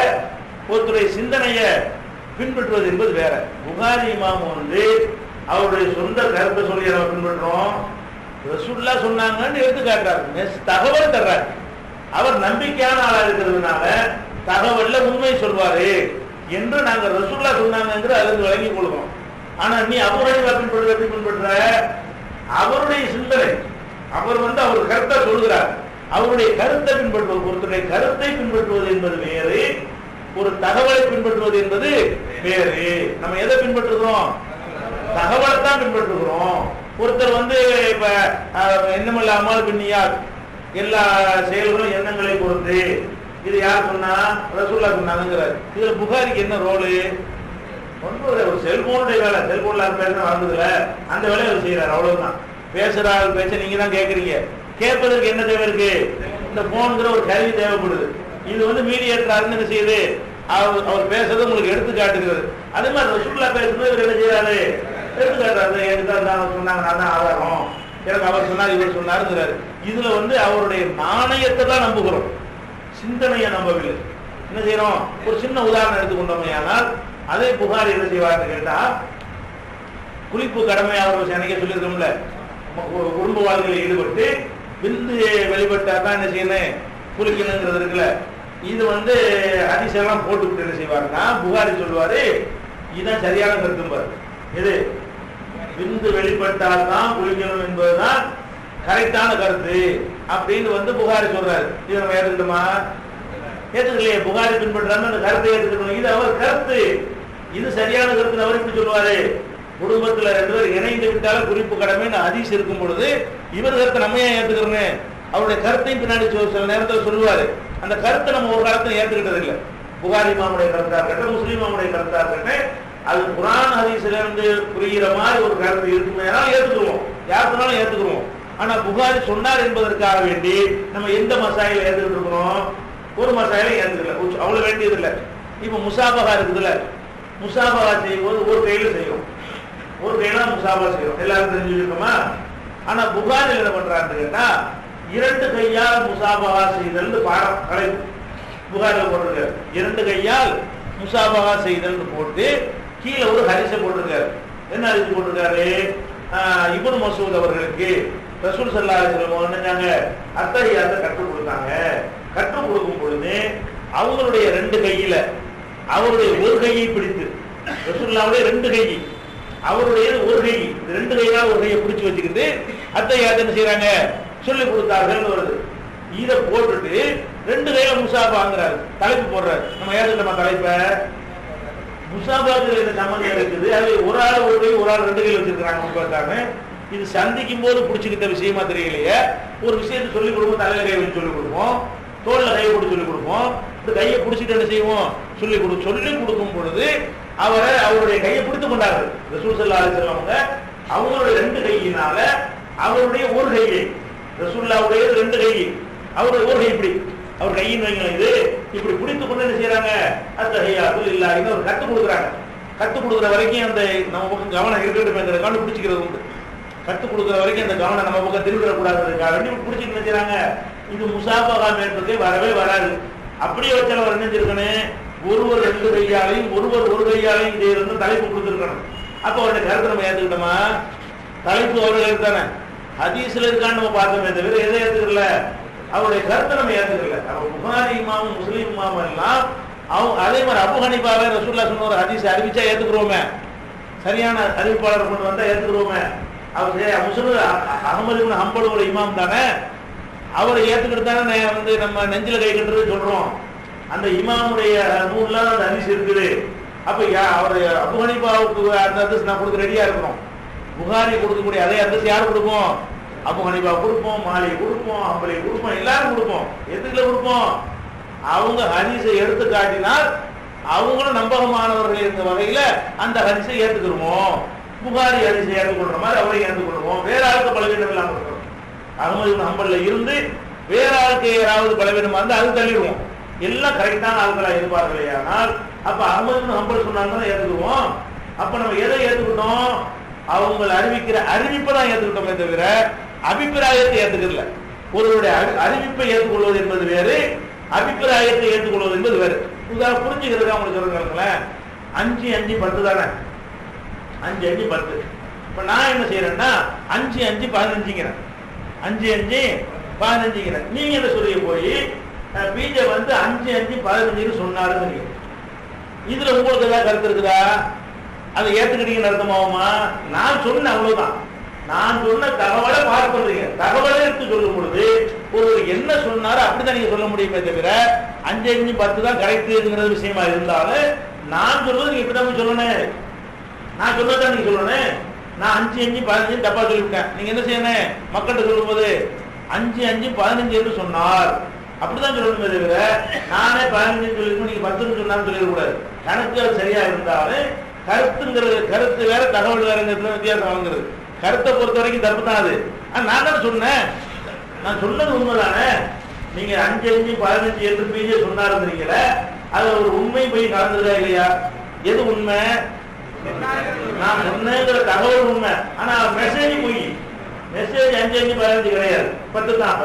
ஒருத்தருடைய சிந்தனையை பின்பற்றுவது என்பது வேற. புகாரி இமாம் வந்து அவருடைய சொந்த கருத்தை சொல்லி நம்ம பின்பற்றோம், ரசூலுல்லாஹ் சொன்னாங்கன்னு எடுத்து காட்டுறாரு, தகவல் தர்றாரு. அவர் நம்பிக்கையான ஆளா இருக்கிறதுனால தகவல்ல உண்மை சொல்வாரு என்று நாங்க ரசூலுல்லாஹ் சொன்னாங்கிற அதுல வழங்கி கொள்கிறோம். ஆனா நீ அவருடைய பின்பற்ற அவருடைய சிந்தனை, அவர் வந்து அவர் கருத்தை சொல்கிறார், அவருடைய கருத்தை பின்பற்றுவது, ஒருத்தருடைய கருத்தை பின்பற்றுவது என்பது வேறு, ஒரு தகவலை பின்பற்றுவது என்பது வேறு. நம்ம எதை பின்பற்றுகிறோம்? தகவலை தான் பின்பற்றுகிறோம். ஒருத்தர் வந்து இப்ப எண்ணமில்லாமல் பின்னியார், எல்லா செயல்களும் எண்ணங்களை பொறுத்து, இது யார் சொன்னா? ரசூலுல்லாஹ் சொன்னாங்கிறார். இதுல புகாரிக்கு என்ன ரோலு? ஒரு செல்போனுடைய வேலை, செல்போன்ல பேசுனா வந்ததுல அந்த வேலையை அவர் செய்யறாரு, அவ்வளவுதான். பேசுற ஆள் பேச்ச நீங்க தான் கேட்கறீங்க, கேட்பதற்கு என்ன தேவை இருக்கு? இந்த போன்கிற ஒரு கருவி தேவைப்படுது. இது வந்து மீடியேட்டர் என்ன செய்யுது? அவர் பேசுறது உங்களுக்கு எடுத்து காட்டுகிறது. அதே மாதிரி ரசூலுல்லாஹ் பேசுறது இவர் என்ன செய்யறாரு? எடுத்து காட்டுறாரு. எனக்கு தான் சொன்னாங்க, நான் தான் ஆதாரம், எனக்கு அவர் சொன்னார் இவர் சொன்னாருங்கிறாரு. இதுல வந்து அவருடைய நாணயத்தை தான் நம்புகிறோம், சிந்தனையை நம்பவில்லை. என்ன செய்யறோம்? ஒரு சின்ன உதாரணம் எடுத்துக்கொண்டோமே. ஆனால் அதே புகாரி என்ன செய்வார்னு கேட்டா, குளிப்பு கடமை அவர் அன்னைக்கே சொல்லியிருக்கோம்ல, குடும்ப வாழ்க்கையில் ஈடுபட்டு விந்து வெளிப்பட்டா தான் என்ன செய்யணும், குளிக்கணுங்கிறது இருக்குல்ல. இது வந்து ஹதீஸெல்லாம் போட்டுக்கிட்டு என்ன செய்வாருன்னா புகாரி சொல்லுவாரு, இதுதான் சரியான கருத்தும்பாரு. எது? விந்து வெளிப்பட்டால் தான் குளிக்கணும் என்பதுதான் கரெக்டான கருத்து அப்படின்னு வந்து புகாரி சொல்றாரு. இதை நம்ம ஏற்றுக்கிட்டோமா? ஏற்றுக்கலையே. புகாரி பின்பற்றாம அந்த கருத்தை ஏற்றுக்கணும். இது அவர் கருத்து, இது சரியான கருத்து. அவர் இப்படி சொல்லுவாரு, குடும்பத்துல 2 பேர் இணைந்து விட்டாலும் குறிப்பு கடமைன்னு ஹதீஸ் இருக்கும் பொழுது இவர் கருத்தை நம்ம ஏன் ஏற்றுக்கிறோன்னு அவருடைய கருத்தையும் பின்னாடி சில நேரத்தில் சொல்லுவாரு. அந்த கருத்தை நம்ம ஒரு காலத்தில் ஏற்றுக்கிட்டது இல்லை. புகாரி இமாமுடைய கருத்தா இருக்கட்டும், முஸ்லீம் இமாமுடைய கருத்தா இருக்கட்டும், அது குர்ஆன் ஹதீஸ்ல இருந்து புரிகிற மாதிரி ஒரு கருத்து இருக்குமே ஏற்றுக்குருவோம், யாருக்குனாலும் ஏற்றுக்குருவோம். ஆனா புகாரி சொன்னார் என்பதற்காக வேண்டி நம்ம எந்த மசாயில ஏற்றுக்கிட்டு இருக்கிறோம்? ஒரு மசாயில ஏற்றுக்கல, அவ்வளவு வேண்டியது இல்லை. இப்ப முசாபகா இருக்குதுல்ல, முசாபகா செய்யும் போது ஒரு கையில செய்யும், ஒரு கையில முசாபா செய்யும், எல்லாரும் தெரிஞ்சுக்கணுமா? ஆனா புகாரி என்ன பண்றான்னு கேட்டா, 2 கையால் முசாபகா செய்தல் பாடம் கலைப்பு புகாரில் போட்டிருக்காரு. 2 கையால் முசாபகா செய்தல் போட்டு கீழே ஒரு ஹரிசை போட்டிருக்காரு. என்ன ஹரிசு போட்டிருக்காரு? இப்னு மஸ்ஊத் அவர்களுக்கு ரசூல் ஸல்லல்லாஹு அலைஹி வஸல்லம் என்னங்க அத்தஹியாத்தை கற்றுக் கொடுத்தாங்க. கற்றுக் கொடுக்கும் பொழுது அவங்களுடைய 2 கையில அவருடைய ஒரு கையை பிடித்து, ரசூலுல்லாஹ்வுடைய 2 கை, அவருடைய ஒரு கை, 2 கையால் ஒரு கையை பிடிச்சு வச்சுக்கிட்டு அத்தஹியாத்தை என்ன செய்யறாங்க சொல்லி கொடுத்தார்கள் வருது. இதை போட்டுட்டு 2 கையில முசாபாங்கிறாரு, தலைப்பு போடுறாரு. நம்ம ஏற்கனவே தலைப்பை முசாபாக்கு இந்த சம்பந்தம் இருக்குது. அது ஒரு ஆள் ஒரு கை, ஒரு ஆள் 2 கையில் வச்சிருக்கிறாங்க. இது சந்திக்கும் போது பிடிச்சிக்கிட்ட விஷயமா தெரியலையே. ஒரு விஷயத்தை சொல்லிக் கொடுப்போம், தலையில கை வச்சு சொல்லிக் கொடுப்போம், தோல்ல கையை போட்டு சொல்லிக் கொடுப்போம். இந்த கையை பிடிச்சிட்டு என்ன செய்வோம்? சொல்லிக் கொடுக்கும் பொழுது அவருடைய கையை பிடித்துக் கொண்டார்கள் ரசூல் ஸல்லல்லாஹு அலைஹி வஸல்லம். அவங்களுடைய 2 கையினால அவருடைய ஒரு கையை, ரசூலுல்லாஹ்வுடைய 2 கை, அவருடைய ஒரு கை இப்படி அவர் கையின் வைங்க, இது இப்படி பிடித்துக் கொண்டு என்ன செய்யறாங்க? அத்தஹியாத்து லில்லாஹி ஒரு கத்து கொடுக்குறாங்க. கத்து கொடுக்குற வரைக்கும் அந்த நம்ம பக்கம் கவனம் இருக்கட்டும், பிடிச்சிக்கிறது உண்டு. கத்து கொடுக்குற வரைக்கும் அந்த கவனம் நம்ம பக்கம் திருவிடக்கூடாதுக்காக வேண்டி பிடிச்சிட்டு என்ன செய்யறாங்க? இது முசாபகா மேற்பதே வரவே வராது. அப்படியே வச்சாலும் அவர் நினைஞ்சிருக்கணும், ஒருவர் 2 கையாலையும் ஒருவர் ஒரு கையாலையும் செய்யறது தலைப்பு கொடுத்துருக்கணும். அப்ப அவருடைய கருத்தை நம்ம ஏற்றுக்கிட்டோமா? தலைப்பு அவர்கள் எடுத்தானே, ஹதீஸ்ல இருக்கான்னு நம்ம பார்த்தோமே தவிர எதை ஏற்றுக்கல, அவருடைய கருத்தை நம்ம ஏற்றுக்கல. அப்ப புகாரி இமாமும் முஸ்லீம் இமாமும் எல்லாம் அதே மாதிரி அபூ ஹனீஃபாவை ரசூலுல்லாஹ் சொன்ன ஒரு ஹதீஸ் அறிவிச்சா ஏத்துக்குறோமே, சரியான அறிவிப்பாளர் கொண்டு வந்தா ஏத்துக்குறோமே. அவர் முஸ்லிம் அஹ்மது இப்னு ஹம்பல் ஒரு இமாம் தானே, அவரை ஏத்துக்கிட்டு தானே வந்து நம்ம நெஞ்சில கை கட்டுறது சொல்றோம். அந்த இமாமுடைய நூல்ல அந்த ஹதீஸ் இருக்குது. அப்ப அவர் அபூ ஹனீஃபாவுக்கு அந்த ஹதீஸ் நான் கொடுக்க ரெடியா இருக்கிறோம். புகாரி கொடுக்கக்கூடிய அதே ஹதீஸ் யார் கொடுப்போம்? அபூ ஹனீஃபா கொடுப்போம், மாலிக் கொடுப்போம், ஹம்பலி கொடுப்போம், எல்லாரும் கொடுப்போம். எதுக்குல கொடுப்போம்? அவங்க ஹதீஸை எடுத்து காட்டினால் அவங்களும் நம்பகமானவர்கள் இருந்த வகையில அந்த ஹதீஸை ஏற்றுக்கிறோம். புகாரி ஹதீஸை ஏற்றுக்கொள்ற மாதிரி அவரையும் ஏற்றுக்கொள்வோம். வேற ஆளுக்கு பலவீனம் இல்லாம இருக்கிறோம். அஹ்மது இப்னு ஹம்பல்ல இருந்து வேற ஆளுக்கு யாராவது பலவீனமா இருந்தா அது தள்ளிடுவோம். எல்லாம் கரெக்டான ஆட்களா இருப்பார்களே. ஆனால் அப்ப அஹ்மது இப்னு ஹம்பல் சொன்னாங்க ஏற்றுக்குவோம். அப்ப நம்ம எதை ஏற்றுக்கிட்டோம்? அவங்க அறிவிக்கிற அறிவிப்பை தான் ஏற்றுக்கிட்டோமே தவிர அபிப்பிராயத்தை ஏற்றுக்கல. ஒருவருடைய அறிவிப்பை ஏற்றுக்கொள்வது என்பது வேறு, அபிப்பிராயத்தை ஏற்றுக்கொள்வது என்பது வேறு. புரிஞ்சுக்கிறதுக்கு அவங்களுக்கு சொல்லுங்களேன். 5 5 10 தானே, 5 5 10. இப்ப நான் என்ன செய்யறேன்னா 5 5 15ங்கிறேன், 5 5 15ங்கிறேன். நீங்க என்ன சொல்லி போய் பீஜ வந்து 5 5 15 சொன்னாருன்னு இதுல உங்களுக்கு ஏதாவது கருத்து இருக்குதா? அதை ஏத்துக்கிட்டீங்கன்னு அர்த்தமாகுமா? நான் சொன்னேன் அவ்வளவுதான். நான் சொன்ன தகவலை பார்க்க பண்றீங்க. தகவலை எடுத்து சொல்லும் பொழுது ஒருவர் என்ன சொன்னாரோ அப்படிதான் நீங்க சொல்ல முடியுமே தவிர 5 5 10 தான் கரெக்ட்ங்கிற விஷயமா இருந்தாலும் நான் சொல்றது நீங்க இப்படிதான் சொல்லணும். நான் சொல்றதான் நீங்க சொல்லணும். நான் 5 5 15 தப்பா சொல்லிவிட்டேன். நீங்க என்ன செய்யணும்? மக்கள்கிட்ட சொல்லும் போது 5 5 15 என்று சொன்னார் அப்படிதான் சொல்லணுமே தவிர நானே 15 சொல்லிருக்கோம் நீங்க 10 சொன்னாலும் சொல்லிடக்கூடாது. கணக்கு அது சரியா இருந்தாலும் கருத்துங்கிறது கருத்து வேற, தகவல் வேறங்கிறதுல வித்தியாசம் வாங்குறது. கருத்தை பொறுத்த வரைக்கும் தப்பு தான் அது. நான் தானே சொன்னேன், நான் சொன்னது உண்மைதானே. நீங்க 5 5 15 என்று பிஜே சொன்னாருந்தீங்கள, அது ஒரு உண்மை போய் கலந்துதா இல்லையா? எது உண்மை? நான் சொன்னேங்கிற தகவல் உண்மை, ஆனா மெசேஜ் போய் மெசேஜ் 5 5 15 கிடையாது, 10 தான்.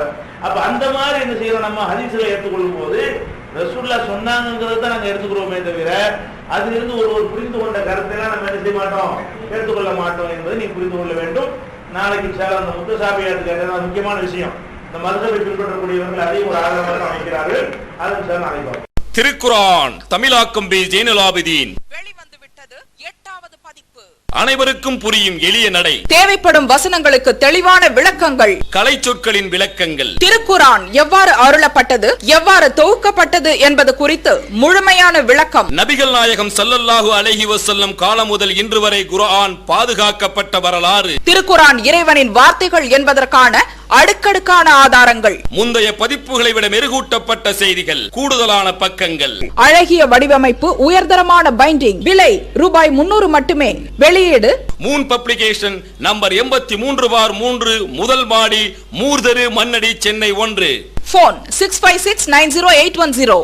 அப்ப அந்த மாதிரி என்ன செய்யறோம், நம்ம ஹதீஸ்ல ஏற்றுக்கொள்ளும் போது ரசூலுல்லாஹ் சொன்னாங்கிறத தான் நாங்க எடுத்துக்கிறோமே தவிர அதிலிருந்து ஒரு புரிந்து கொண்ட கருத்தைலாம் நம்ம என்ன செய்ய மாட்டோம், எடுத்துக்கொள்ள மாட்டோம் என்பதை நீ புரிந்து கொள்ள வேண்டும். நாளைக்கு சார் அந்த முத்தசாபியாத்துக்கு முக்கியமான விஷயம், இந்த மதுஹபை பின்பற்றக்கூடியவர்கள் அதையும் ஒரு ஆதாரமாக அமைக்கிறார்கள். அது சார் நாளைக்கு திருக்குர்ஆன் தமிழாக்கம் பி ஜெய்னுலாபிதீன் வெளிவந்துவிட்டது 8வது பதிப்பு. அனைவருக்கும் புரியும் எளிய நடை, தேவைப்படும் வசனங்களுக்கு தெளிவான விளக்கங்கள், கலை சொற்களின் விளக்கங்கள், திருக்குர்ஆன் எவ்வாறு அருளப்பட்டது, எவ்வாறு தொகுக்கப்பட்டது என்பது குறித்து முழுமையான விளக்கம். நபிகள் நாயகம் ஸல்லல்லாஹு அலைஹி வஸல்லம் காலம் முதல் இன்று வரை குர்ஆன் பாதுகாக்கப்பட்ட வரலாறு, திருக்குர்ஆன் இறைவனின் வார்த்தைகள் என்பதற்கான அடுக்கடுக்கான ஆதாரங்கள், முந்தைய பதிப்புகளை விட மெருகூட்டப்பட்ட செய்திகள், கூடுதலான பக்கங்கள், அழகிய வடிவமைப்பு, உயர்தரமான பைண்டிங். விலை ரூபாய் 300 மட்டுமே. வெளியீடு மூன் பப்ளிகேஷன், நம்பர் 83/3, முதல் மாடி, மூர்தரு, மண்ணடி, சென்னை 1. போன் 65690810.